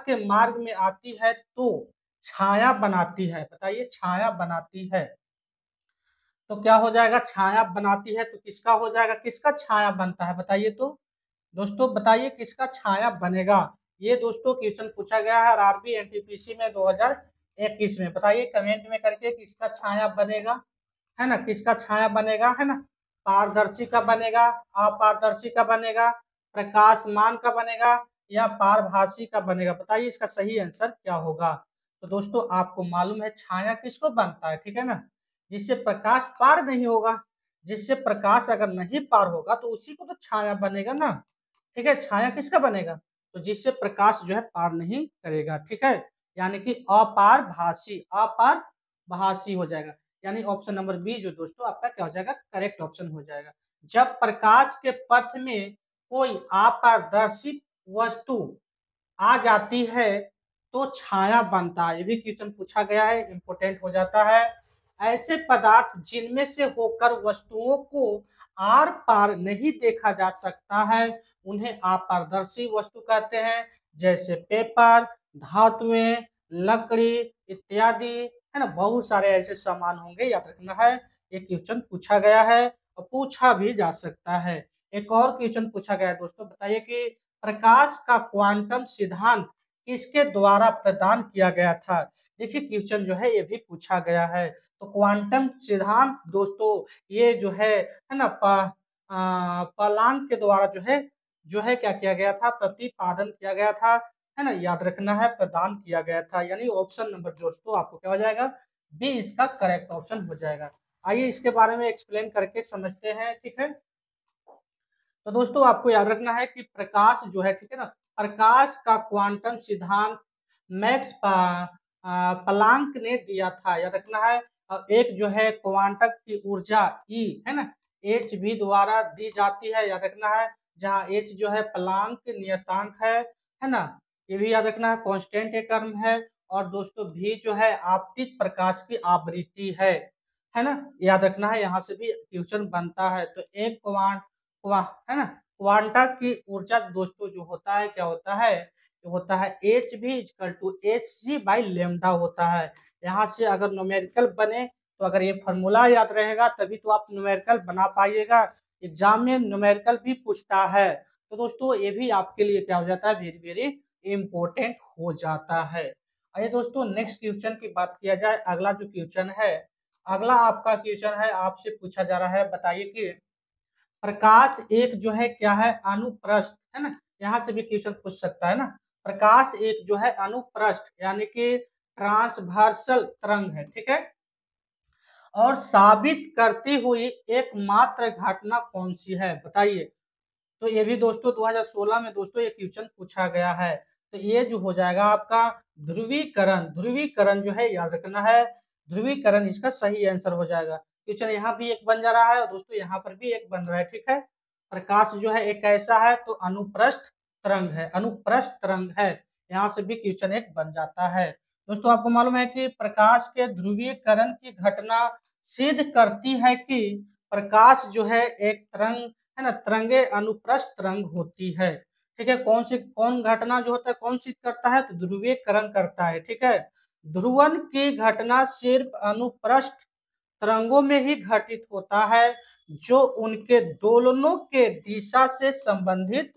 के मार्ग में आती है तो छाया बनाती है, बताइए, छाया बनाती है। तो क्या हो जाएगा, छाया बनाती है, तो किसका हो जाएगा, किसका छाया बनता है, बताइए तो दोस्तों, बताइए किसका छाया बनेगा। ये दोस्तों क्वेश्चन पूछा गया है आरआरबी एनटीपीसी में 2021 में। बताइए कमेंट में करके किसका छाया बनेगा, है ना, किसका छाया बनेगा, है ना। पारदर्शी का बनेगा, अपारदर्शी का बनेगा, प्रकाशमान का बनेगा, या पारभासी का बनेगा, बताइए इसका सही आंसर क्या होगा। तो दोस्तों आपको मालूम है छाया किसको बनता है, ठीक है ना, जिससे प्रकाश पार नहीं होगा, जिससे प्रकाश अगर नहीं पार होगा तो उसी को तो छाया बनेगा ना, ठीक है। छाया किसका बनेगा, तो जिससे प्रकाश जो है पार नहीं करेगा, ठीक है, यानी कि अपारभासी, अपारभासी हो जाएगा, यानी ऑप्शन नंबर बी जो दोस्तों आपका क्या हो जाएगा, करेक्ट ऑप्शन हो जाएगा। जब प्रकाश के पथ में कोई अपारदर्शी वस्तु आ जाती है तो छाया बनता है, ये भी क्वेश्चन पूछा गया है, इंपोर्टेंट हो जाता है। ऐसे पदार्थ जिनमें से होकर वस्तुओं को आर पार नहीं देखा जा सकता है, उन्हें अपारदर्शी वस्तु कहते हैं, जैसे पेपर, धातुएं, लकड़ी इत्यादि, है ना, बहुत सारे ऐसे सामान होंगे, याद रखना है। ये क्वेश्चन पूछा गया है और पूछा भी जा सकता है। एक और क्वेश्चन पूछा गया है दोस्तों, बताइए कि प्रकाश का क्वांटम सिद्धांत किसके द्वारा प्रदान किया गया था। देखिए क्वेश्चन जो है ये भी पूछा गया है। तो क्वांटम सिद्धांत दोस्तों ये जो है ना, प्लांक के द्वारा जो है क्या किया गया था, प्रतिपादन किया गया था, है ना, याद रखना है, प्रदान किया गया था। यानी ऑप्शन नंबर दोस्तों आपको क्या हो जाएगा, बी इसका करेक्ट ऑप्शन हो जाएगा। आइए इसके बारे में एक्सप्लेन करके समझते हैं, ठीक है। तो दोस्तों आपको याद रखना है कि प्रकाश जो है, ठीक है ना, प्रकाश का क्वांटम सिद्धांत मैक्स प्लांक ने दिया था, याद रखना है। एक जो है क्वांटम की ऊर्जा ई है ना, एच भी द्वारा दी जाती है, याद रखना है। जहाँ एच जो है प्लांक नियतांक है ना, ये भी याद रखना है, कांस्टेंट टर्म है। और दोस्तों भी जो है आपतित प्रकाश की आवृत्ति है ना, याद रखना है। यहाँ से भी क्वेश्चन बनता है। तो एक है ना, क्वांटा की ऊर्जा दोस्तों जो होता है क्या होता है, होता है एच भी equal to H C by lambda होता है। यहाँ से अगर न्यूमेरिकल बने तो अगर ये फॉर्मूला याद रहेगा तभी तो आप न्यूमेरिकल बना पाइएगा। एग्जाम में न्यूमेरिकल भी पूछता है, तो दोस्तों ये भी आपके लिए क्या हो जाता है, वेरी वेरी इम्पोर्टेंट हो जाता है। आइए दोस्तों नेक्स्ट क्वेश्चन की बात किया जाए। अगला जो क्वेश्चन है, अगला आपका क्वेश्चन है, आपसे पूछा जा रहा है, बताइए कि प्रकाश एक जो है क्या है, अनुप्रस्थ है ना, यहाँ से भी क्वेश्चन पूछ सकता है ना। प्रकाश एक जो है अनुप्रस्थ यानी कि ट्रांसवर्सल तरंग है, ठीक है, और साबित करती हुई एकमात्र घटना कौन सी है, बताइए। तो ये भी दोस्तों 2016 में दोस्तों ये क्वेश्चन पूछा गया है। तो ये जो हो जाएगा आपका ध्रुवीकरण, ध्रुवीकरण जो है याद रखना है, ध्रुवीकरण इसका सही आंसर हो जाएगा। क्वेश्चन यहाँ भी एक बन जा रहा है और दोस्तों यहाँ पर भी एक बन रहा है, ठीक है। प्रकाश जो है एक ऐसा है तो अनुप्रस्थ तरंग है, अनुप्रस्थ तरंग है, यहाँ से भी क्वेश्चन एक बन जाता है। दोस्तों आपको मालूम है कि प्रकाश के ध्रुवीकरण की घटना सिद्ध करती है कि प्रकाश जो है एक तरंग है ना, तरंगे अनुप्रस्थ तरंग होती है, ठीक है। कौन घटना जो होता है कौन सिद्ध करता है, तो ध्रुवीकरण करता है, ठीक है। ध्रुवन की घटना सिर्फ अनुप्रस्थ तरंगों में ही घटित होता है जो उनके दोलनों के दिशा से संबंधित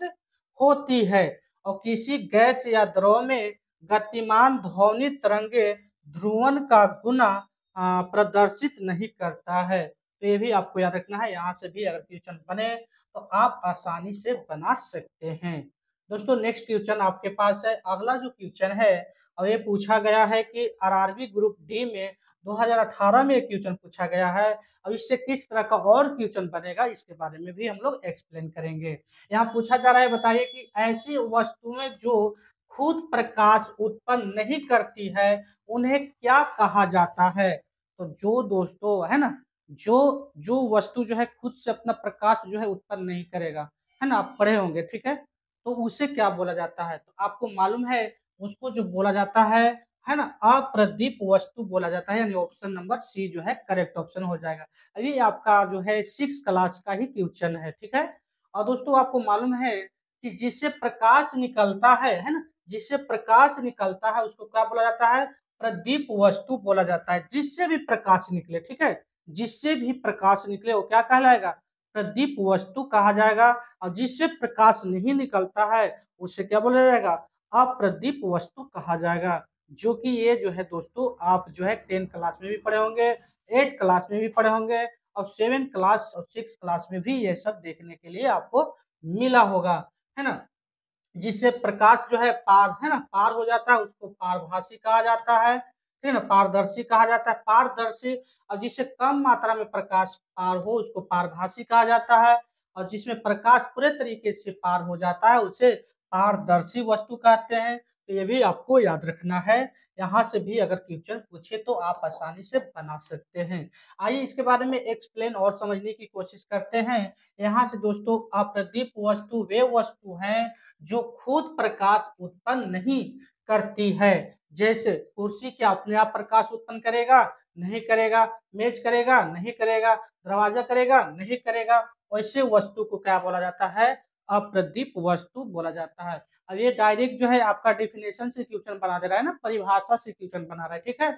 होती है, और किसी गैस या द्रव में गतिमान ध्वनि तरंगे ध्रुवन का गुना प्रदर्शित नहीं करता है। तो ये भी आपको याद रखना है। यहाँ से भी अगर क्वेश्चन बने तो आप आसानी से बना सकते हैं। दोस्तों नेक्स्ट क्वेश्चन आपके पास है। अगला जो क्वेश्चन है और ये पूछा गया है कि आरआरबी ग्रुप डी में 2018 में क्वेश्चन पूछा गया है, और इससे किस तरह का और क्वेश्चन बनेगा इसके बारे में भी हम लोग एक्सप्लेन करेंगे। यहाँ पूछा जा रहा है, बताइए कि ऐसी वस्तुएं जो खुद प्रकाश उत्पन्न नहीं करती है उन्हें क्या कहा जाता है। तो जो दोस्तों है ना, जो जो वस्तु जो है खुद से अपना प्रकाश जो है उत्पन्न नहीं करेगा, है ना, आप पढ़े होंगे, ठीक है, तो उसे क्या बोला जाता है। तो आपको मालूम है उसको जो बोला जाता है ना, अप्रदीप वस्तु बोला जाता है। यानी ऑप्शन नंबर सी जो है करेक्ट ऑप्शन हो जाएगा। ये आपका जो है 6 क्लास का ही क्वेश्चन है, ठीक है। और दोस्तों आपको मालूम है कि जिससे प्रकाश निकलता है ना, जिससे प्रकाश निकलता है उसको क्या बोला जाता है, प्रदीप वस्तु बोला जाता है। जिससे भी प्रकाश निकले, ठीक है, जिससे भी प्रकाश निकले वो क्या कहलाएगा, प्रदीप वस्तु कहा जाएगा। और जिससे प्रकाश नहीं निकलता है उसे क्या बोला जाएगा, अप्रदीप वस्तु कहा जाएगा। जो कि ये जो है दोस्तों आप जो है 10 क्लास में भी पढ़े होंगे, 8 क्लास में भी पढ़े होंगे, और 7 क्लास और 6 क्लास में भी ये सब देखने के लिए आपको मिला होगा, है ना। जिससे प्रकाश जो है पार है ना, पार हो जाता है उसको पारभासी कहा जाता है, ठीक है ना, पारदर्शी कहा जाता है, पारदर्शी। और जिससे कम मात्रा में प्रकाश पार हो उसको पारभासी कहा जाता है, और जिसमें प्रकाश पूरे तरीके से पार हो जाता है उसे पारदर्शी वस्तु कहते हैं। तो ये भी आपको याद रखना है। यहाँ से भी अगर क्वेश्चन पूछे तो आप आसानी से बना सकते हैं। आइए इसके बारे में एक्सप्लेन और समझने की कोशिश करते हैं। यहाँ से दोस्तों अप्रदीप वस्तु वे वस्तु हैं जो खुद प्रकाश उत्पन्न नहीं करती है। जैसे कुर्सी क्या अपने आप प्रकाश उत्पन्न करेगा, नहीं करेगा, मेज करेगा, नहीं करेगा, दरवाजा करेगा, नहीं करेगा, वैसे वस्तु को क्या बोला जाता है, अप्रदीप वस्तु बोला जाता है। अब ये डायरेक्ट जो है आपका डेफिनेशन से क्वेश्चन बना दे रहा है ना, परिभाषा से क्वेश्चन बना रहा है, ठीक है।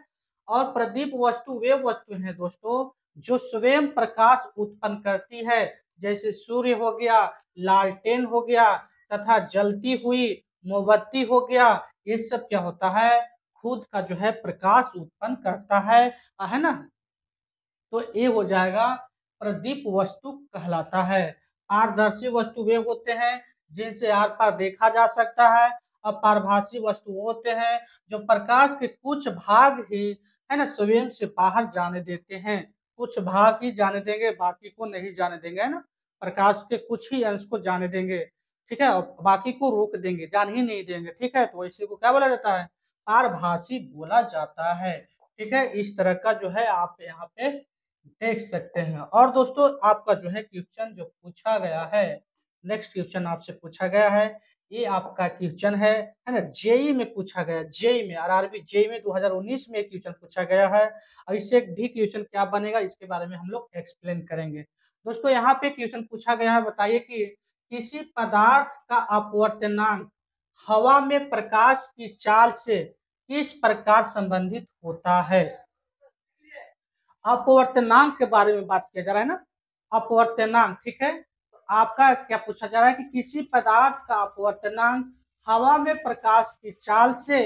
और प्रदीप वस्तु वे वस्तु हैं दोस्तों जो स्वयं प्रकाश उत्पन्न करती है, जैसे सूर्य हो गया, लालटेन हो गया तथा जलती हुई मोमबत्ती हो गया। ये सब क्या होता है, खुद का जो है प्रकाश उत्पन्न करता है ना। तो ये हो जाएगा प्रदीप वस्तु कहलाता है। पारदर्शी वस्तु वे होते हैं जिनसे आर पार देखा जा सकता है। अपारभासी वस्तु होते हैं जो प्रकाश के कुछ भाग ही है ना स्वयं से बाहर जाने देते हैं, कुछ भाग ही जाने देंगे, बाकी को नहीं जाने देंगे, है ना। प्रकाश के कुछ ही अंश को जाने देंगे, ठीक है, और बाकी को रोक देंगे, जान ही नहीं देंगे, ठीक है। तो इसी को क्या बोला जाता है, पारभासी बोला जाता है, ठीक है। इस तरह का जो है आप यहाँ पे देख सकते हैं। और दोस्तों आपका जो है क्वेश्चन जो पूछा गया है, नेक्स्ट क्वेश्चन आपसे पूछा गया है, ये आपका क्वेश्चन है ना, जेई में पूछा गया, जेई में आरआरबी जेई में 2019 में क्वेश्चन पूछा गया है। और इससे भी क्वेश्चन क्या बनेगा इसके बारे में हम लोग एक्सप्लेन करेंगे। दोस्तों यहाँ पे क्वेश्चन पूछा गया है, बताइए कि किसी पदार्थ का अपवर्तनांक हवा में प्रकाश की चाल से किस प्रकार संबंधित होता है। अपवर्तनांक के बारे में बात किया जा रहा है ना, अपवर्तनांक, ठीक है। तो आपका क्या पूछा जा रहा है कि किसी पदार्थ का अपवर्तनांक हवा में प्रकाश की चाल से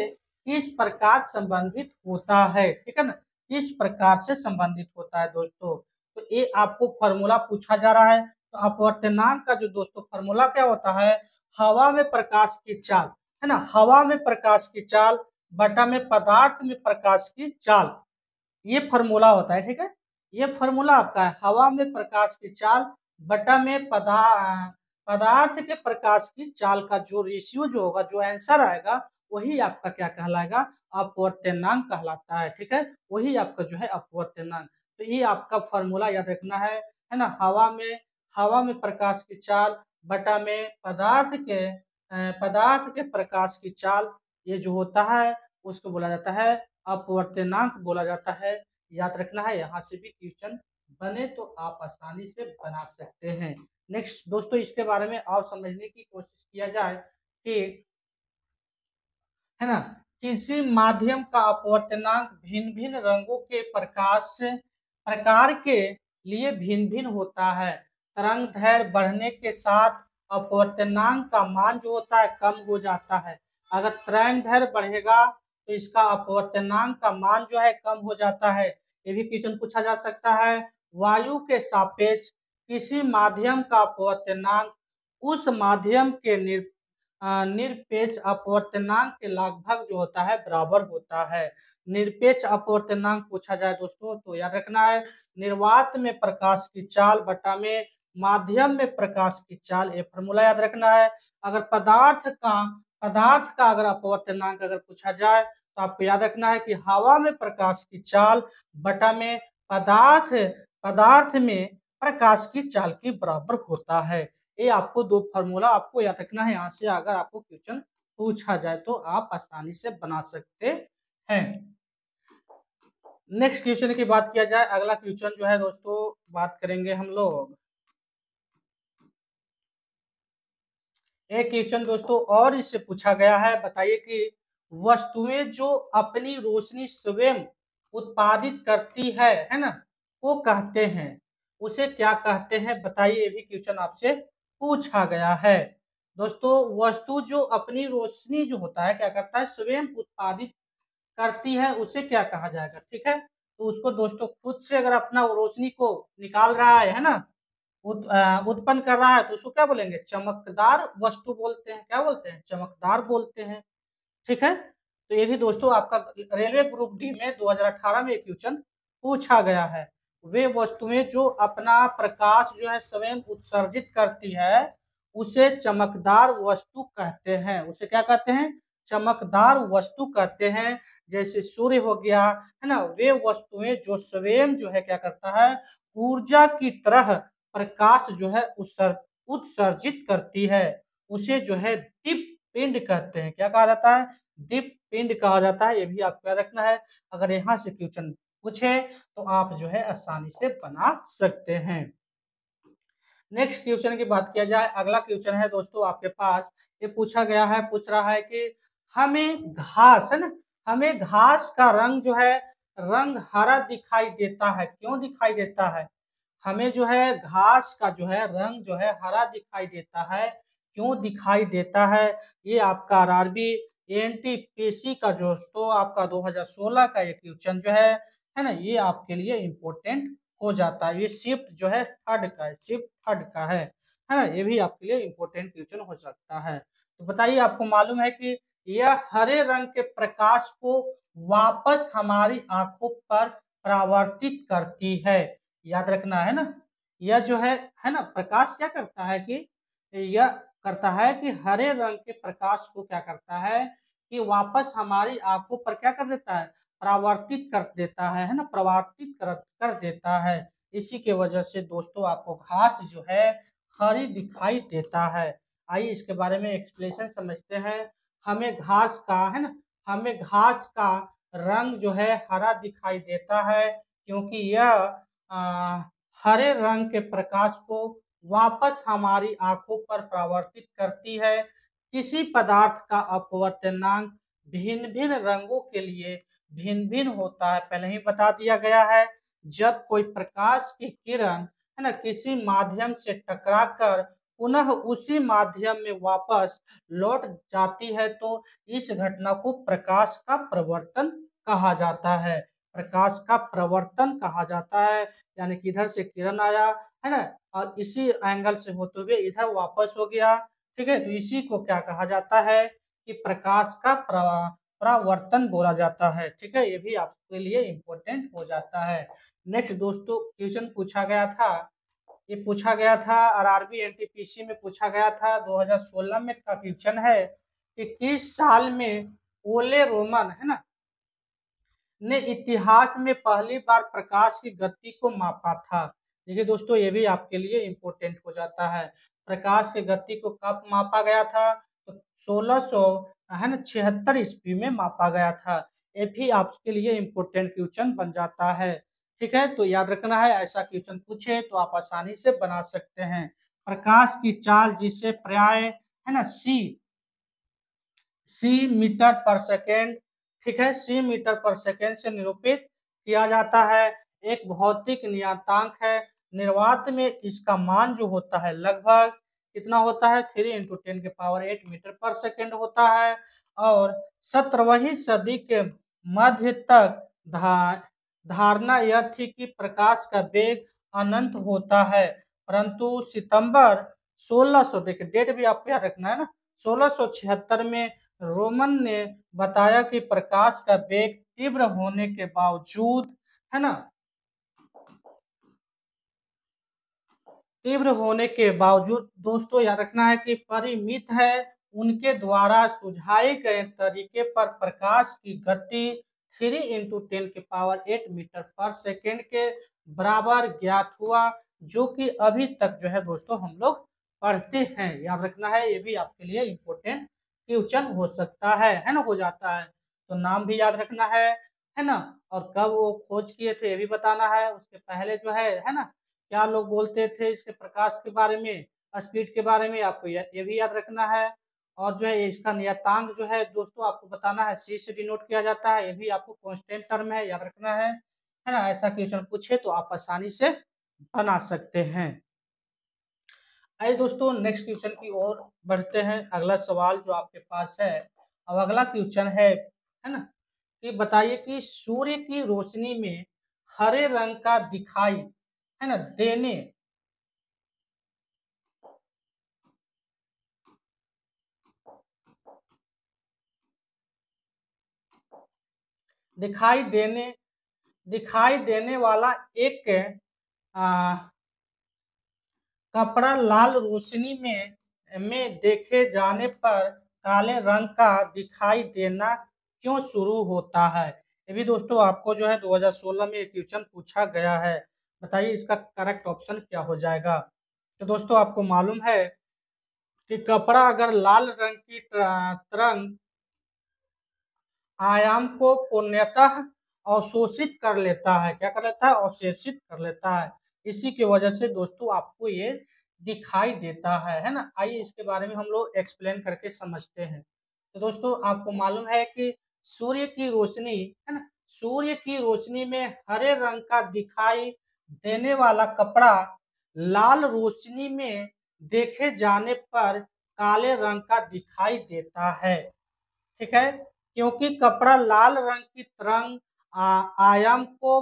किस प्रकार संबंधित होता है, ठीक है ना, किस प्रकार से संबंधित होता है दोस्तों। तो ये आपको फॉर्मूला पूछा जा रहा है। तो अपवर्तनांक का जो दोस्तों फॉर्मूला क्या होता है, हवा में प्रकाश की चाल, है ना, हवा में प्रकाश की चाल बटा में पदार्थ में प्रकाश की चाल, ये फॉर्मूला होता है, ठीक है। ये फॉर्मूला आपका है, हवा में प्रकाश की चाल बटा में पदार्थ के प्रकाश की चाल का जो रेशियो जो होगा, जो आंसर आएगा वही आपका क्या कहलाएगा, अपवर्तनांक कहलाता है, ठीक है। वही आपका जो है अपवर्तनांक। तो ये आपका फॉर्मूला याद रखना है ना। हवा में प्रकाश की चाल बटा में पदार्थ के प्रकाश की चाल, ये जो होता है उसको बोला जाता है अपवर्तनांक बोला जाता है। याद रखना है, यहाँ से भी क्वेश्चन बने तो आप आसानी से बना सकते हैं। नेक्स्ट दोस्तों इसके बारे में और समझने की कोशिश किया जाए कि है ना, किसी माध्यम का अपवर्तनांक भिन्न भिन्न रंगों के प्रकार के लिए भिन्न भिन्न होता है। तरंग दैर्घ्य बढ़ने के साथ अपवर्तनांक का मान जो होता है कम हो जाता है। अगर तरंग दैर्घ्य बढ़ेगा तो इसका अपवर्तनांक का मान जो है कम हो जाता है। ये भी क्वेश्चन पूछा जा सकता है। वायु के सापेक्ष किसी माध्यम का अपवर्तनांक उस माध्यम के निरपेक्ष अपवर्तनांक के लगभग जो होता है बराबर होता है। निरपेक्ष अपवर्तनांक पूछा जाए दोस्तों तो याद रखना है, निर्वात में प्रकाश की चाल बटा में माध्यम में प्रकाश की चाल, ये फॉर्मूला याद रखना है। अगर पदार्थ का अगर अपवर्तनांक अगर पूछा जाए तो आपको याद रखना है कि हवा में प्रकाश की चाल बटा में पदार्थ में प्रकाश की चाल के बराबर होता है। ये आपको दो फॉर्मूला आपको याद रखना है। यहाँ से अगर आपको क्वेश्चन पूछा जाए तो आप आसानी से बना सकते हैं। नेक्स्ट क्वेश्चन की बात किया जाए, अगला क्वेश्चन जो है दोस्तों बात करेंगे हम लोग, एक क्वेश्चन दोस्तों और इससे पूछा गया है, बताइए कि वस्तुएं जो अपनी रोशनी स्वयं उत्पादित करती है ना, वो कहते हैं, उसे क्या कहते हैं बताइए। ये भी क्वेश्चन आपसे पूछा गया है दोस्तों। वस्तु जो अपनी रोशनी जो होता है क्या करता है, स्वयं उत्पादित करती है, उसे क्या कहा जाएगा, ठीक है। तो उसको दोस्तों खुद से अगर अपना रोशनी को निकाल रहा है ना, उत्पन्न कर रहा है तो उसको क्या बोलेंगे, चमकदार वस्तु बोलते हैं। क्या बोलते हैं, चमकदार बोलते हैं, ठीक है। तो ये भी दोस्तों आपका रेलवे ग्रुप डी में 2018 में क्वेश्चन पूछा गया है। वे वस्तुएं जो अपना प्रकाश जो है स्वयं उत्सर्जित करती है उसे चमकदार वस्तु कहते हैं। उसे क्या कहते हैं, चमकदार वस्तु कहते हैं। जैसे सूर्य हो गया, है ना, वे वस्तुएं जो स्वयं जो है क्या करता है, ऊर्जा की तरह प्रकाश जो है उत्सर्जित करती है, उसे जो है दीप पिंड कहते हैं। क्या कहा जाता है, दीप पिंड कहा जाता है। ये भी आपको याद रखना है, अगर यहाँ से क्वेश्चन पूछे तो आप जो है आसानी से बना सकते हैं। नेक्स्ट क्वेश्चन की बात किया जाए, अगला क्वेश्चन है दोस्तों आपके पास, ये पूछा गया है, पूछ रहा है कि हमें घास है ना, हमें घास का रंग जो है रंग हरा दिखाई देता है। क्यों दिखाई देता है? हमें जो है घास का जो है रंग जो है हरा दिखाई देता है। क्यों दिखाई देता है? ये आपका आरआरबी एनटीपीसी का दोस्तों आपका 2016 का ये क्वेश्चन जो है ना, ये आपके लिए इम्पोर्टेंट हो जाता है। ये शिफ्ट जो है थर्ड का है, शिफ्ट थर्ड का है ना, ये भी आपके लिए इम्पोर्टेंट क्वेश्चन हो सकता है। तो बताइए, आपको मालूम है कि यह हरे रंग के प्रकाश को वापस हमारी आंखों पर परावर्तित करती है। याद रखना है ना, यह जो है ना, प्रकाश क्या करता है कि यह करता है कि हरे रंग के प्रकाश को क्या करता है कि वापस हमारी आंखों पर क्या कर देता है, परावर्तित कर देता है ना, परावर्तित कर देता है। इसी के वजह से दोस्तों आपको घास जो है हरी दिखाई देता है। आइए इसके बारे में एक्सप्लेनेशन समझते हैं। हमें घास का है ना, हमें घास का रंग जो है हरा दिखाई देता है क्योंकि यह हरे रंग के प्रकाश को वापस हमारी आंखों पर परावर्तित करती है। किसी पदार्थ का अपवर्तनांक भिन्न भिन्न रंगों के लिए भिन्न भिन्न होता है, पहले ही बता दिया गया है। जब कोई प्रकाश की किरण है ना किसी माध्यम से टकराकर पुनः उसी माध्यम में वापस लौट जाती है तो इस घटना को प्रकाश का प्रवर्तन कहा जाता है। प्रकाश का प्रवर्तन कहा जाता है, यानी कि इधर से किरण आया है ना और इसी एंगल से होते हुए इधर वापस हो गया। ठीक है, तो इसी को क्या कहा जाता है कि प्रकाश का परावर्तन बोला जाता है। ठीक है, ये भी आपके लिए इम्पोर्टेंट हो जाता है। नेक्स्ट दोस्तों क्वेश्चन पूछा गया था, ये पूछा गया था आरआरबी एनटीपीसी में पूछा गया था 2016 में का क्वेश्चन है कि किस साल में ओले रोमन है ना ने इतिहास में पहली बार प्रकाश की गति को मापा था। देखिए दोस्तों, ये भी आपके लिए इम्पोर्टेंट हो जाता है। प्रकाश की गति को कब मापा गया था? तो 1600 है ना 76 ईस्वी में मापा गया था। ये भी आपके लिए इम्पोर्टेंट क्वेश्चन बन जाता है। ठीक है, तो याद रखना है, ऐसा क्वेश्चन पूछे तो आप आसानी से बना सकते हैं। प्रकाश की चाल जिसे प्राय है ना सी मीटर पर सेकेंड, ठीक है, सी मीटर पर सेकेंड से निरूपित किया जाता है। एक भौतिक नियतांक है। निर्वात में इसका मान जो होता है लगभग कितना होता है, 3 × 10⁸ मीटर पर सेकेंड होता है। और 17वीं सदी के मध्य तक धारणा यह थी कि प्रकाश का वेग अनंत होता है, परंतु सितंबर 1600, देखिए डेट भी आपको याद रखना है ना, 1676 में रोमन ने बताया कि प्रकाश का वेग तीव्र होने के बावजूद है ना, तीव्र होने के बावजूद दोस्तों याद रखना है कि परिमित है। उनके द्वारा सुझाए गए तरीके पर प्रकाश की गति 3 × 10⁸ मीटर पर सेकेंड के बराबर ज्ञात हुआ, जो कि अभी तक जो है दोस्तों हम लोग पढ़ते हैं। याद रखना है, ये भी आपके लिए इम्पोर्टेंट क्वेश्चन हो सकता है ना, हो जाता है। तो नाम भी याद रखना है ना, और कब वो खोज किए थे ये भी बताना है। उसके पहले जो है ना, क्या लोग बोलते थे इसके प्रकाश के बारे में, स्पीड के बारे में, आपको ये भी याद रखना है। और जो है इसका नियतांक जो है दोस्तों आपको बताना है, सी से डिनोट किया जाता है, ये भी आपको कांस्टेंट टर्म है, याद रखना है ना। ऐसा क्वेश्चन पूछे तो आप आसानी से बना सकते हैं। आइए दोस्तों नेक्स्ट क्वेश्चन की ओर बढ़ते हैं। अगला सवाल जो आपके पास है, अब अगला क्वेश्चन है ना, कि बताइए कि सूर्य की रोशनी में हरे रंग का दिखाई है ना दिखाई देने दिखाई देने वाला एक आ, कपड़ा लाल रोशनी में देखे जाने पर काले रंग का दिखाई देना क्यों शुरू होता है? ये भी दोस्तों आपको जो है 2016 में एक क्वेश्चन पूछा गया है। बताइए इसका करेक्ट ऑप्शन क्या हो जाएगा? तो दोस्तों आपको मालूम है कि कपड़ा अगर लाल रंग की तरंग आयाम को पूर्णतः अवशोषित कर लेता है, क्या कर लेता है, अवशोषित कर लेता है। इसी की वजह से दोस्तों आपको ये दिखाई देता है ना। आइए इसके बारे में हम लोग एक्सप्लेन करके समझते हैं। तो दोस्तों आपको मालूम है कि सूर्य की रोशनी है ना सूर्य की रोशनी में हरे रंग का दिखाई देने वाला कपड़ा लाल रोशनी में देखे जाने पर काले रंग का दिखाई देता है। ठीक है, क्योंकि कपड़ा लाल रंग की तरंग आयाम को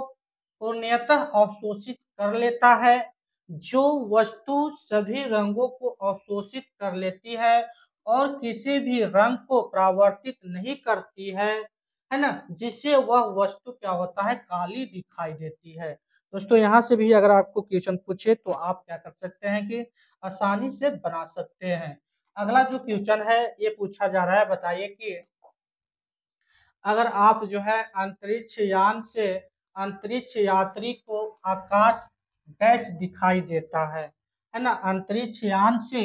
पूर्णतः अवशोषित कर लेता है। जो वस्तु सभी रंगों को अवशोषित कर लेती है और किसी भी रंग को परावर्तित नहीं करती है ना, जिससे वह वस्तु क्या होता है, काली दिखाई देती है। दोस्तों यहाँ से भी अगर आपको क्वेश्चन पूछे तो आप क्या कर सकते हैं कि आसानी से बना सकते हैं। अगला जो क्वेश्चन है ये पूछा जा रहा है, बताइए कि अगर आप जो है अंतरिक्ष यान से अंतरिक्ष यात्री को आकाश गैस दिखाई देता है ना, अंतरिक्ष यान से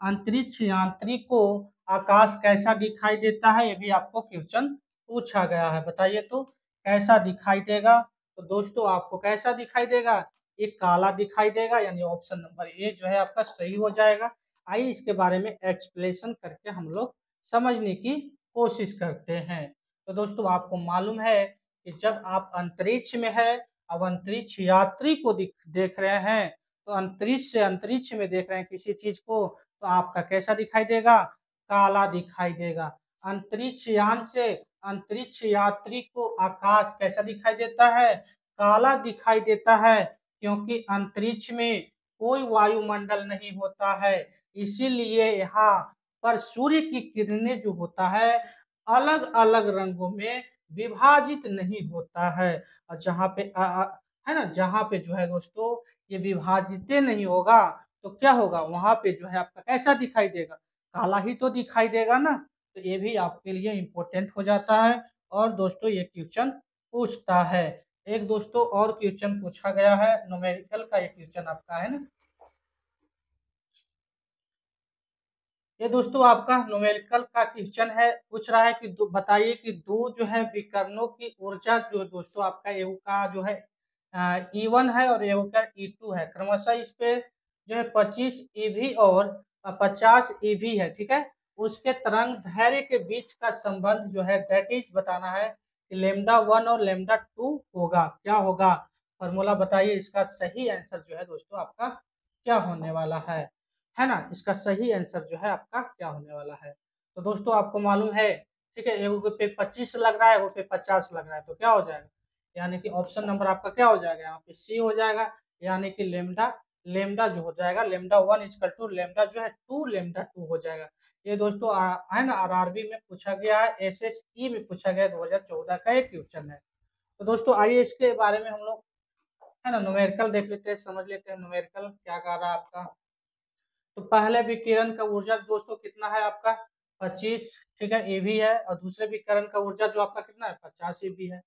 अंतरिक्ष यात्री को आकाश कैसा दिखाई देता है, ये भी आपको क्वेश्चन पूछा गया है। बताइए तो कैसा दिखाई देगा। तो दोस्तों आपको कैसा दिखाई देगा, ये काला दिखाई देगा, यानी ऑप्शन नंबर ए जो है आपका सही हो जाएगा। आइए इसके बारे में एक्सप्लेनेशन करके हम लोग समझने की कोशिश करते हैं। तो दोस्तों आपको मालूम है कि जब आप अंतरिक्ष में है, अब अंतरिक्ष यात्री को देख रहे हैं, तो अंतरिक्ष से अंतरिक्ष में देख रहे हैं किसी चीज को, तो आपका कैसा दिखाई देगा, काला दिखाई देगा। अंतरिक्ष यान से अंतरिक्ष यात्री को आकाश कैसा दिखाई देता है, काला दिखाई देता है, क्योंकि अंतरिक्ष में कोई वायुमंडल नहीं होता है, इसीलिए यहाँ पर सूर्य की किरणें जो होता है अलग अलग रंगों में विभाजित नहीं होता है। और जहाँ पे है ना, जहाँ पे जो है दोस्तों ये विभाजित नहीं होगा तो क्या होगा, वहां पे जो है आपका कैसा दिखाई देगा, काला ही तो दिखाई देगा ना। तो ये भी आपके लिए इम्पोर्टेंट हो जाता है। और दोस्तों ये क्वेश्चन पूछता है, एक दोस्तों और क्वेश्चन पूछा गया है न्यूमेरिकल का, ये क्वेश्चन आपका है ना, ये दोस्तों आपका न्यूमेरिकल का क्वेश्चन है। पूछ रहा है कि बताइए कि दो जो है विकर्णों की ऊर्जा जो दोस्तों आपका एवं का जो है E1 है और एवं का E2 है, क्रमशः इस पे जो है 25 EV और 50 EV है। ठीक है, उसके तरंग धैर्य के बीच का संबंध जो है दैट इज बताना है कि λ1 और λ2 होगा, क्या होगा, फॉर्मूला बताइए। इसका सही आंसर जो है दोस्तों आपका क्या होने वाला है ना, इसका सही आंसर जो है आपका क्या होने वाला है। तो दोस्तों आपको मालूम है, ठीक है, एगो पे 25 लग रहा है, एगो पे 50 लग रहा है, तो क्या हो जाएगा, यानी कि ऑप्शन नंबर आपका क्या हो जाएगा, यहाँ पे सी हो जाएगा, यानी कि लेमडा लेमडा जो हो जाएगा λ1 इक्वल टू लेमडा जो है 2 λ2 हो जाएगा। ये दोस्तों है ना आरआरबी में पूछा गया है, एसएसई में पूछा गया 2014 का एक क्वेश्चन है। तो दोस्तों आइए इसके बारे में हम लोग है ना न्यूमेरिकल देख लेते हैं, समझ लेते हैं न्यूमेरिकल क्या कर रहा है आपका। तो पहले विकिरण का ऊर्जा दोस्तों कितना है आपका 25, ठीक है, ए भी है, और दूसरे विकिरण का ऊर्जा जो आपका कितना है 50 ए भी है।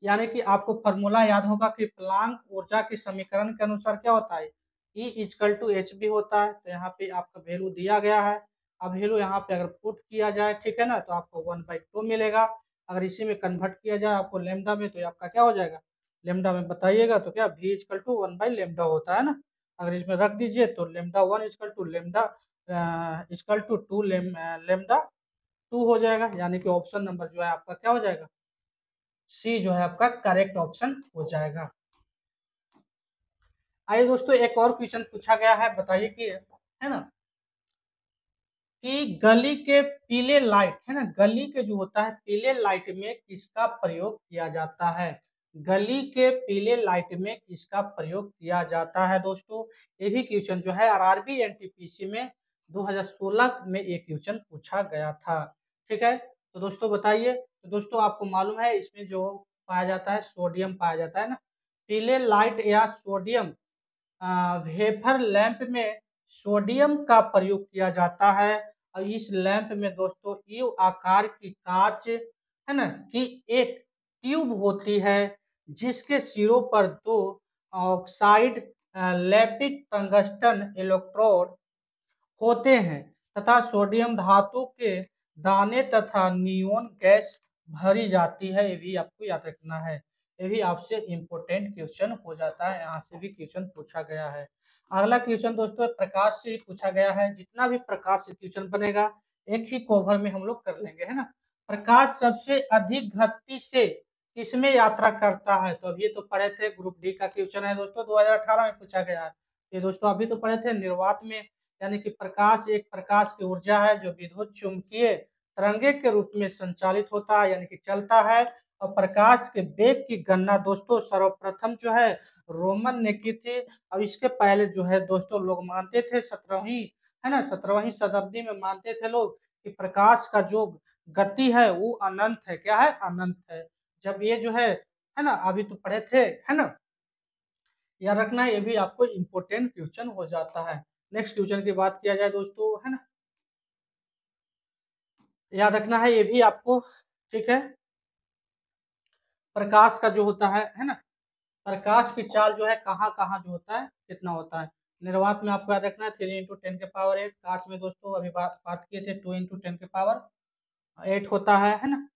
यानी कि आपको फॉर्मूला याद होगा कि प्लांक ऊर्जा के समीकरण के अनुसार क्या होता है, E equal to H B होता है। तो यहाँ पे आपका वैल्यू दिया गया है, अब वैल्यू यहाँ पे अगर पुट किया जाए, ठीक है ना, तो आपको 1/2 मिलेगा। अगर इसी में कन्वर्ट किया जाए आपको लेमडा में, तो आपका क्या हो जाएगा, लेमडा में बताइएगा तो क्या V इक्वल टू 1/λ होता है ना। अगर इसमें रख दीजिए तो λ1 equal to lambda equal to 2 λ2 हो जाएगा, यानी कि ऑप्शन नंबर जो है आपका क्या हो जाएगा, सी जो है आपका करेक्ट ऑप्शन हो जाएगा। आइए दोस्तों एक और क्वेश्चन पूछा गया है, बताइए कि है ना कि गली के पीले लाइट है ना, गली के जो होता है पीले लाइट में किसका प्रयोग किया जाता है, गली के पीले लाइट में किसका प्रयोग किया जाता है। दोस्तों ये भी क्वेश्चन जो है आरआरबी एनटीपीसी में 2016 में एक क्वेश्चन पूछा गया था। ठीक है, तो दोस्तों बताइए, तो दोस्तों आपको मालूम है इसमें जो पाया जाता है सोडियम पाया जाता है ना, पीले लाइट या सोडियम वेफर लैंप में सोडियम का प्रयोग किया जाता है। और इस लैंप में दोस्तों यू आकार की कांच है ना कि एक ट्यूब होती है, जिसके सिरों पर दो ऑक्साइड लेपिड टंगस्टन इलेक्ट्रोड होते हैं तथा सोडियम धातु के दाने तथा नियोन गैस भरी जाती है। ये भी आपको याद रखना है, ये भी आपसे इम्पोर्टेंट क्वेश्चन हो जाता है, यहाँ से भी क्वेश्चन पूछा गया है। अगला क्वेश्चन दोस्तों प्रकाश से पूछा गया है, जितना भी प्रकाश से क्वेश्चन बनेगा एक ही कवर में हम लोग कर लेंगे, है ना। प्रकाश सबसे अधिक गति से किसमें यात्रा करता है? तो अभी तो पढ़े थे, ग्रुप डी का क्वेश्चन है दोस्तों, 2018 में पूछा गया है। ये दोस्तों अभी तो पढ़े थे निर्वात में, यानी कि प्रकाश एक प्रकाश की ऊर्जा है जो विद्युत चुंबकीय तरंगे के रूप में संचालित होता है, यानी कि चलता है। और प्रकाश के वेग की गणना दोस्तों सर्वप्रथम जो है रोमन ने की थी। अब इसके पहले जो है दोस्तों लोग मानते थे 17वीं, है ना, 17वीं शताब्दी में मानते थे लोग कि प्रकाश का जो गति है वो अनंत है। क्या है? अनंत है। जब ये जो है ना, अभी तो पढ़े थे, है ना, याद रखना है, ये भी आपको इम्पोर्टेंट क्वेश्चन हो जाता है। नेक्स्ट क्वेश्चन की बात किया जाए दोस्तों, है ना, याद रखना है ये भी आपको, ठीक है। प्रकाश का जो होता है ना, प्रकाश की चाल जो है कहाँ कहाँ जो होता है कितना होता है। निर्वात में आपको याद रखना है 3 × 10⁸। कांच में दोस्तों अभी बात किए थे 2 × 10⁸ होता है ना।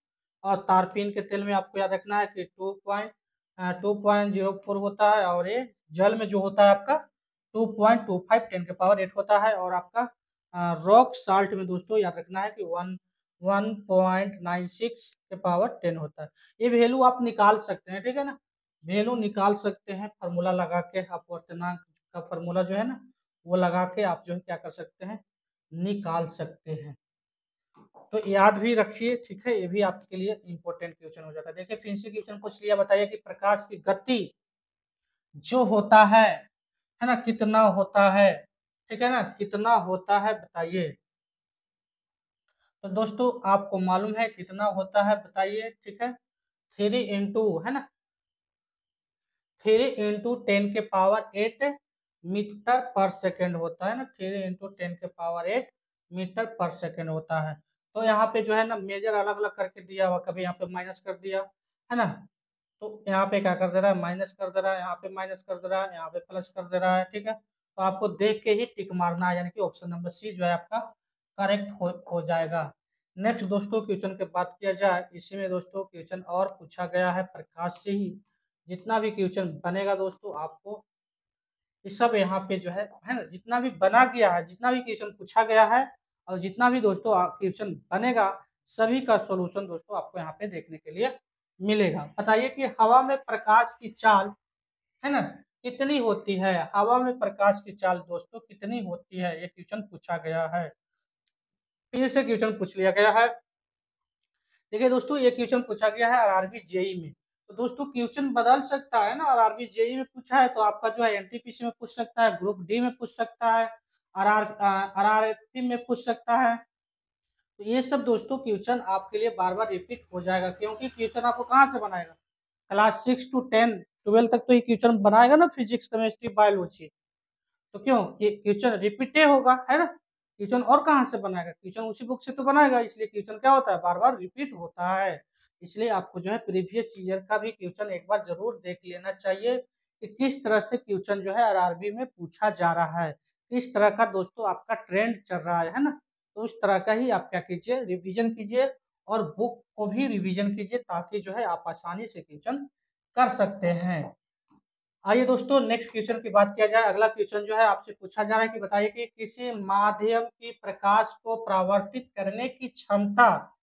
और तारपीन के तेल में आपको याद रखना है कि 2.04 होता है। और ये जल में जो होता है आपका 2.25 10⁸ होता है। और आपका रॉक साल्ट में दोस्तों याद रखना है कि 1.96 के पावर 10 होता है। ये वैल्यू आप निकाल सकते हैं, ठीक है ना, वैल्यू निकाल सकते हैं फार्मूला लगा के। अपवर्तनांक का फार्मूला जो है ना वो लगा के आप जो है क्या कर सकते हैं, निकाल सकते हैं। तो याद भी रखिए, ठीक है, ये भी आपके लिए इंपॉर्टेंट क्वेश्चन हो जाता है। देखिए फिर से क्वेश्चन पूछ लिया, बताइए कि प्रकाश की गति जो होता है ना, कितना होता है, ठीक है ना, कितना होता है बताइए। तो दोस्तों आपको मालूम है कितना होता है, बताइए, ठीक है। 3 है ना, 3 × 10⁸ मीटर पर सेकेंड होता है ना, 3 × 10⁸ मीटर पर सेकेंड होता है। तो यहाँ पे जो है ना मेजर अलग अलग करके दिया हुआ, कभी यहाँ पे माइनस कर दिया, है ना, तो यहाँ पे क्या कर दे रहा है, माइनस कर दे रहा है, यहाँ पे माइनस कर दे रहा है, यहाँ पे प्लस कर दे रहा है, ठीक है। तो आपको देख के ही टिक मारना है, यानी कि ऑप्शन नंबर सी जो है आपका करेक्ट हो जाएगा। नेक्स्ट दोस्तों क्वेश्चन की बात किया जाए, इसी में दोस्तों क्वेश्चन और पूछा गया है प्रकाश से ही। जितना भी क्वेश्चन बनेगा दोस्तों आपको ये सब यहाँ पे जो है ना, जितना भी बना गया है, जितना भी क्वेश्चन पूछा गया है और जितना भी दोस्तों क्वेश्चन बनेगा, सभी का सॉल्यूशन दोस्तों आपको यहाँ पे देखने के लिए मिलेगा। बताइए कि हवा में प्रकाश की चाल, है ना, कितनी होती है? हवा में प्रकाश की चाल दोस्तों कितनी होती है, ये क्वेश्चन पूछा गया है। फिर से क्वेश्चन पूछ लिया गया है। देखिए दोस्तों ये क्वेश्चन पूछा गया है आरआरबी जेई में। तो दोस्तों क्वेश्चन बदल सकता है ना, आरआरबी जेई में पूछा है तो आपका जो है एनटीपीसी में पूछ सकता है, ग्रुप डी में पूछ सकता है, आरआरएफपी में पूछ सकता है। तो ये सब दोस्तों क्वेश्चन आपके लिए बार बार रिपीट हो जाएगा, क्योंकि क्वेश्चन आपको कहाँ से बनाएगा, क्लास 6 to 10 12 तक तो ये क्वेश्चन बनाएगा ना, फिजिक्स केमिस्ट्री बायोलॉजी। तो क्यों ये क्वेश्चन रिपीटे होगा, है ना, क्वेश्चन और कहाँ से बनाएगा, क्वेश्चन उसी बुक से तो बनाएगा, इसलिए क्वेश्चन क्या होता है, बार बार रिपीट होता है। इसलिए आपको जो है प्रीवियस ईयर का भी क्वेश्चन एक बार जरूर देख लेना चाहिए कि किस तरह से क्वेश्चन जो है आरआरबी में पूछा जा रहा है, किस तरह का दोस्तों आपका ट्रेंड चल रहा है ना। तो उस तरह का ही आप क्या कीजिए, रिविजन कीजिए और बुक को भी रिविजन कीजिए, ताकि जो है आप आसानी से क्वेश्चन कर सकते हैं। आइए दोस्तों नेक्स्ट क्वेश्चन की बात किया जाए। अगला क्वेश्चन जो है आपसे पूछा जा रहा है कि बताइए कि किसी माध्यम की प्रकाश को परावर्तित करने की क्षमता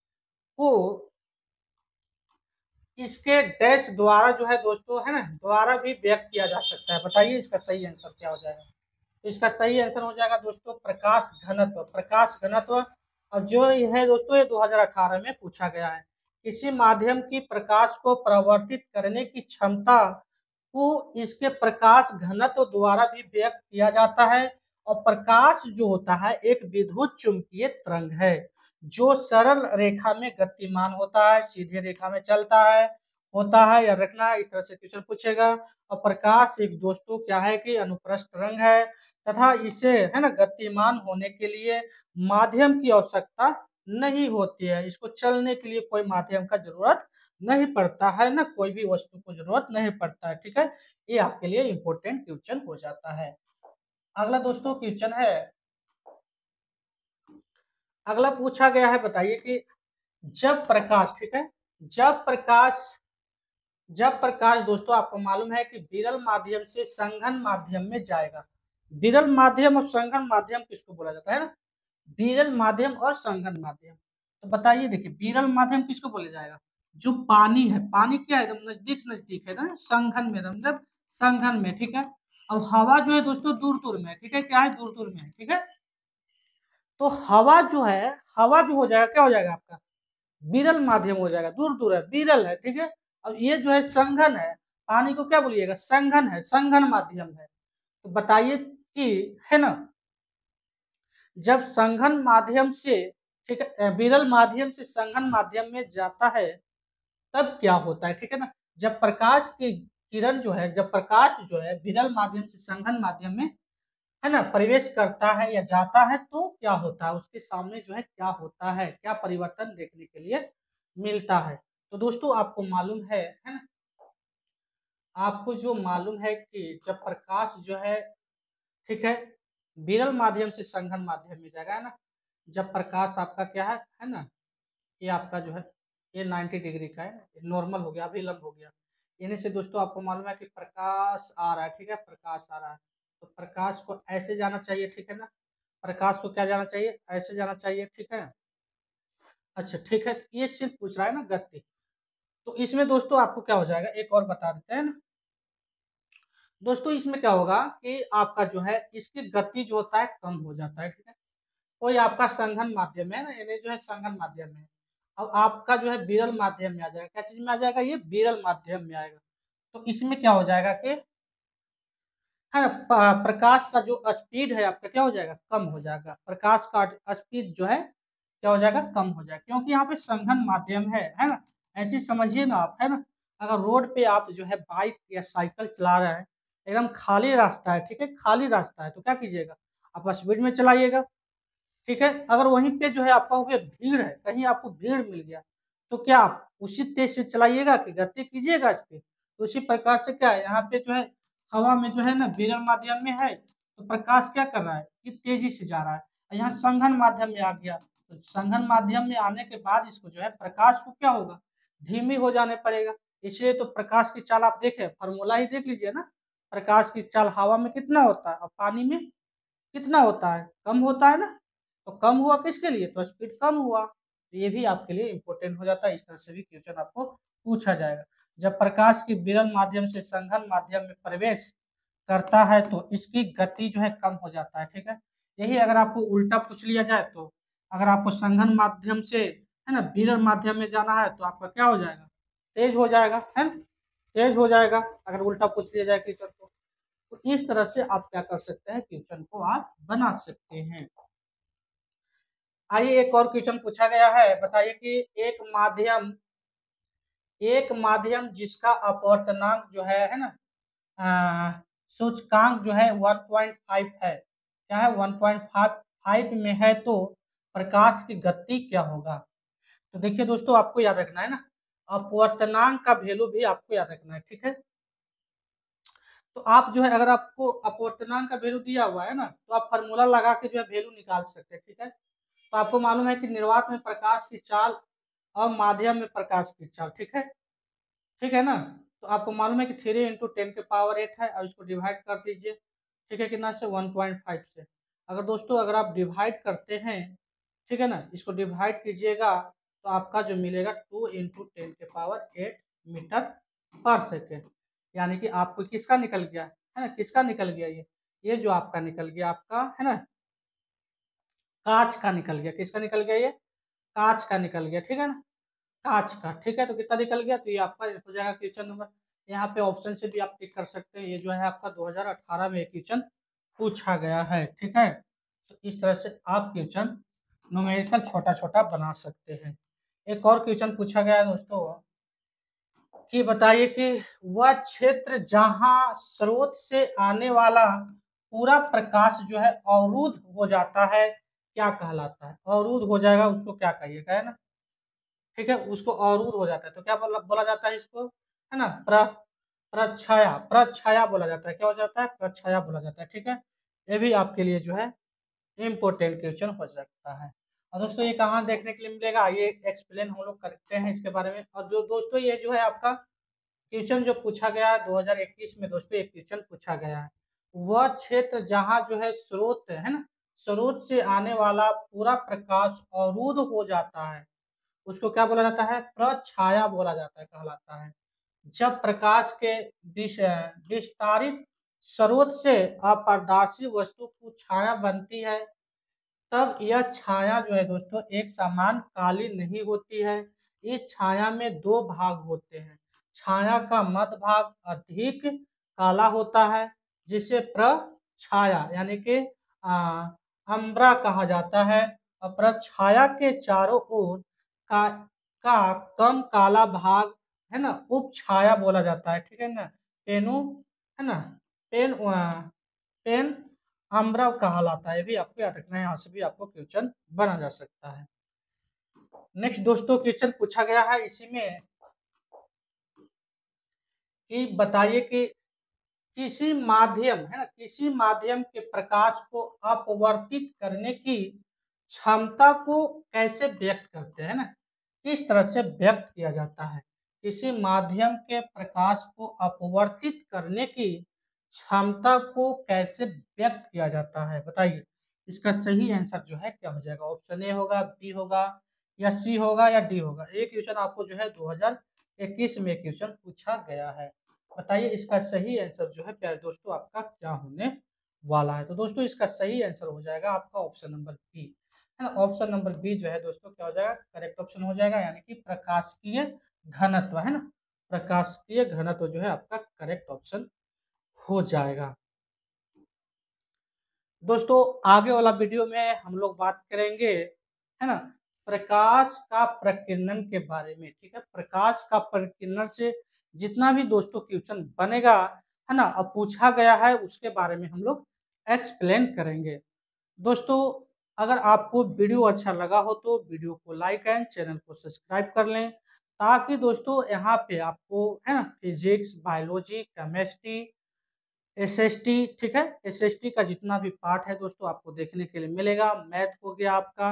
को इसके डैश द्वारा जो है दोस्तों, है ना, द्वारा भी व्यक्त किया जा सकता है। बताइए इसका सही आंसर क्या हो जाएगा। तो इसका सही आंसर हो जाएगा दोस्तों प्रकाश घनत्व। प्रकाश घनत्व, और जो ये है दोस्तों ये 2018 में पूछा गया है। किसी माध्यम की प्रकाश को परावर्तित करने की क्षमता को इसके प्रकाश घनत्व द्वारा भी व्यक्त किया जाता है। और प्रकाश जो होता है एक विद्युत चुंबकीय तरंग है जो सरल रेखा में गतिमान होता है, सीधे रेखा में चलता है, होता है, या रखना है, इस तरह से क्वेश्चन पूछेगा। और प्रकाश एक दोस्तों क्या है कि अनुप्रस्थ तरंग है, तथा इसे है ना गतिमान होने के लिए माध्यम की आवश्यकता नहीं होती है। इसको चलने के लिए कोई माध्यम का जरूरत नहीं पड़ता है ना, कोई भी वस्तु को जरूरत नहीं पड़ता है, ठीक है। ये आपके लिए इंपॉर्टेंट क्वेश्चन हो जाता है। अगला दोस्तों क्वेश्चन है, अगला पूछा गया है, बताइए कि जब प्रकाश, ठीक है, जब प्रकाश, जब प्रकाश दोस्तों आपको मालूम है कि विरल माध्यम से संघन माध्यम में जाएगा। विरल माध्यम और संघन माध्यम किसको बोला जाता है ना, विरल माध्यम और संघन माध्यम। तो बताइए देखिए विरल माध्यम किसको बोला जाएगा, जो पानी है, पानी क्या है एकदम नजदीक नजदीक है ना, संघन में, मतलब संघन में, ठीक है। अब हवा जो है दोस्तों दूर दूर में, ठीक है, क्या है, दूर दूर में है, ठीक है। तो हवा जो है, हवा जो हो जाएगा क्या हो जाएगा आपका, विरल माध्यम हो जाएगा, दूर दूर है, विरल है, ठीक है। अब ये जो है संघन है, पानी को क्या बोलिएगा, संघन है, संघन माध्यम है। तो बताइए कि, है ना, जब संघन माध्यम से, ठीक है, विरल माध्यम से संघन माध्यम में जाता है तब क्या होता है, ठीक है ना। जब प्रकाश की किरण जो है, जब प्रकाश जो है विरल माध्यम से संघन माध्यम में, है ना, प्रवेश करता है या जाता है तो क्या होता है, उसके सामने जो है क्या होता है, क्या परिवर्तन देखने के लिए मिलता है। तो दोस्तों आपको मालूम है ना, आपको जो मालूम है कि जब प्रकाश जो है, ठीक है, विरल माध्यम से संघन माध्यम में जाएगा, है ना, जब प्रकाश आपका क्या है ना, ये आपका जो है ये 90 डिग्री का है, नॉर्मल हो गया, अभी लंब हो गया। यानी से दोस्तों आपको मालूम है कि प्रकाश आ रहा है, ठीक है, प्रकाश आ रहा है, तो प्रकाश को ऐसे जाना चाहिए, ठीक है ना, प्रकाश को क्या जाना चाहिए, ऐसे जाना चाहिए, ठीक है। अच्छा ठीक है, तो ये सिर्फ पूछ रहा है ना गति। तो इसमें दोस्तों आपको क्या हो जाएगा, एक और बता देते हैं ना दोस्तों, इसमें क्या होगा कि आपका जो है इसकी गति जो होता है कम हो जाता है, ठीक है। कोई आपका संघन माध्यम है ना, यानी जो है संघन माध्यम है, अब आपका जो है विरल माध्यम में आ जाएगा, क्या चीज में आ जाएगा, ये विरल माध्यम में आएगा। तो इसमें क्या हो जाएगा कि, है ना, प्रकाश का जो स्पीड है आपका क्या हो जाएगा, कम हो जाएगा, प्रकाश का स्पीड जो है क्या हो जाएगा, कम हो जाएगा, क्योंकि यहाँ पे संघन माध्यम है ना। ऐसे समझिए ना आप, है ना, अगर रोड पे आप जो है बाइक या साइकिल चला रहे हैं, एकदम खाली रास्ता है, ठीक है, खाली रास्ता है, तो क्या कीजिएगा, आप स्पीड में चलाइएगा, ठीक है। अगर वहीं पे जो है आपका वहाँ भीड़ है, कहीं आपको भीड़ मिल गया, तो क्या आप उसी तेज से चलाइएगा कि गति कीजिएगा इस पे। तो उसी प्रकार से क्या है, यहाँ पे जो है हवा में जो है ना विरल माध्यम में है, तो प्रकाश क्या कर रहा है कि तेजी से जा रहा है, और यहाँ संघन माध्यम में आ गया, तो संघन माध्यम में आने के बाद इसको जो है प्रकाश को क्या होगा, धीमी हो जाने पड़ेगा। इसलिए तो प्रकाश की चाल आप देखें, फॉर्मूला ही देख लीजिए ना, प्रकाश की चाल हवा में कितना होता है और पानी में कितना होता है, कम होता है ना। तो कम हुआ किसके लिए, तो स्पीड कम हुआ, तो ये भी आपके लिए इंपॉर्टेंट हो जाता है। इस तरह से भी क्वेश्चन आपको पूछा जाएगा। जब प्रकाश की विरल माध्यम से संघन माध्यम में प्रवेश करता है तो इसकी गति जो है कम हो जाता है, ठीक है। यही अगर आपको उल्टा पूछ लिया जाए, तो अगर आपको संघन माध्यम से, है ना, विरल माध्यम में जाना है तो आपका क्या हो जाएगा, तेज हो जाएगा, है ना, तेज हो जाएगा अगर उल्टा पूछ लिया जाए क्वेश्चन को। तो इस तरह से आप क्या कर सकते हैं, क्वेश्चन को आप बना सकते हैं। आइए एक और क्वेश्चन पूछा गया है, बताइए कि एक माध्यम जिसका अपवर्तनांक जो है ना, सूचकांक जो है 1.5 है, क्या है, 1.5 में है, तो प्रकाश की गति क्या होगा। तो देखिए दोस्तों आपको याद रखना है ना, अपवर्तनांक का वैल्यू भी आपको याद रखना है, ठीक है। तो आप जो है अगर आपको अपवर्तनांक का वैल्यू दिया हुआ है ना, तो आप फार्मूला लगा के जो है वैल्यू निकाल सकते हैं, ठीक है। तो आपको मालूम है कि निर्वात में प्रकाश की चाल और माध्यम में प्रकाश की चाल, ठीक है, ठीक है ना। तो आपको मालूम है कि 3 × 10⁸ है, और इसको डिवाइड कर दीजिए, ठीक है, कितना से, 1.5 से। अगर दोस्तों अगर आप डिवाइड करते हैं, ठीक है ना, इसको डिवाइड कीजिएगा, तो आपका जो मिलेगा 2 × 10⁸ मीटर पर सेकेंड। यानी कि आपको किसका निकल गया है ना, किसका निकल गया, ये जो आपका निकल गया, आपका है ना, कांच का निकल गया, किसका निकल गया, ये कांच का निकल गया, ठीक है ना, कांच का, ठीक है। तो कितना निकल गया, तो ये आपका हो जाएगा क्वेश्चन नंबर। यहाँ पे ऑप्शन से भी आप टिक कर सकते हैं, ये जो है आपका 2018 में क्वेश्चन पूछा गया है, ठीक है। तो इस तरह से आप क्वेश्चन न्यूमेरिकल छोटा छोटा बना सकते हैं। एक और क्वेश्चन पूछा गया है दोस्तों, कि बताइए कि वह क्षेत्र जहां स्रोत से आने वाला पूरा प्रकाश जो है अवरुद्ध हो जाता है क्या कहलाता है, अवरुद्ध हो जाएगा उसको क्या कहिएगा, है ना, ठीक है, उसको अवरुद्ध हो जाता है तो क्या बोला जाता है इसको, है ना, प्रच्छाया, प्रच्छाया बोला जाता है, क्या हो जाता है, प्रच्छाया बोला जाता है, ठीक है। ये भी आपके लिए जो है इम्पोर्टेंट क्वेश्चन हो सकता है। और दोस्तों ये कहाँ देखने के लिए मिलेगा, ये एक्सप्लेन हम लोग करते हैं इसके बारे में। और जो दोस्तों ये जो है आपका क्वेश्चन जो पूछा गया है 2021 में दोस्तों, एक क्वेश्चन पूछा गया है, वह क्षेत्र जहां जो है स्रोत है ना, स्रोत से आने वाला पूरा प्रकाश अवरुद्ध हो जाता है उसको क्या बोला जाता है? प्रछाया बोला जाता है, कहलाता है। जब प्रकाश के विस्तारित स्रोत से अपारदर्शी वस्तु की छाया बनती है, तब यह छाया जो है दोस्तों एक समान काली नहीं होती है। इस छाया में दो भाग होते हैं। छाया का मध्य भाग अधिक काला होता है, जिसे प्रछाया यानी कि अम्ब्रा कहा जाता है। और प्रछाया के चारों ओर का कम काला भाग है ना, उपछाया बोला जाता है। ठीक है ना, पेनु है ना, पेन पेन अम्ब्रा कहलाता है। ये भी आपको याद रखना है, यहाँ से भी आपको क्वेश्चन बना जा सकता है। नेक्स्ट दोस्तों क्वेश्चन पूछा गया है इसी में कि बताइए कि किसी माध्यम है ना, किसी माध्यम के प्रकाश को अपवर्तित करने की क्षमता को कैसे व्यक्त करते हैं ना, किस तरह से व्यक्त किया जाता है? किसी माध्यम के प्रकाश को अपवर्तित करने की क्षमता को कैसे व्यक्त किया जाता है, बताइए। इसका सही आंसर जो है क्या हो जाएगा? ऑप्शन ए होगा, बी होगा, या सी होगा, या डी होगा। एक क्वेश्चन आपको जो है 2021 में क्वेश्चन पूछा गया है। बताइए इसका सही आंसर जो है प्यारे दोस्तों आपका क्या होने वाला है? तो दोस्तों इसका सही आंसर हो जाएगा आपका ऑप्शन नंबर बी, है ना। ऑप्शन नंबर बी जो है दोस्तों क्या हो जाएगा? करेक्ट ऑप्शन हो जाएगा, यानी कि प्रकाशिकीय घनत्व, है ना। प्रकाशिकीय घनत्व जो है आपका करेक्ट ऑप्शन हो जाएगा। दोस्तों आगे वाला वीडियो में हम लोग बात करेंगे, है ना, प्रकाश का प्रकीर्णन के बारे में। ठीक है, प्रकाश का प्रकीर्णन से जितना भी दोस्तों क्वेश्चन बनेगा, है ना, अब पूछा गया है उसके बारे में हम लोग एक्सप्लेन करेंगे। दोस्तों अगर आपको वीडियो अच्छा लगा हो तो वीडियो को लाइक एंड चैनल को सब्सक्राइब कर लें, ताकि दोस्तों यहाँ पे आपको है ना फिजिक्स, बायोलॉजी, केमिस्ट्री, एसएसटी, ठीक है, एसएसटी का जितना भी पार्ट है दोस्तों आपको देखने के लिए मिलेगा। मैथ हो गया आपका,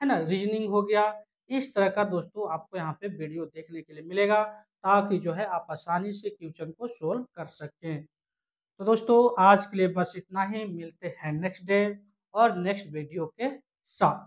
है ना, रीजनिंग हो गया, इस तरह का दोस्तों आपको यहाँ पे वीडियो देखने के लिए मिलेगा, ताकि जो है आप आसानी से क्वेश्चन को सोल्व कर सकें। तो दोस्तों आज के लिए बस इतना ही, मिलते हैं नेक्स्ट डे और नेक्स्ट वीडियो के साथ।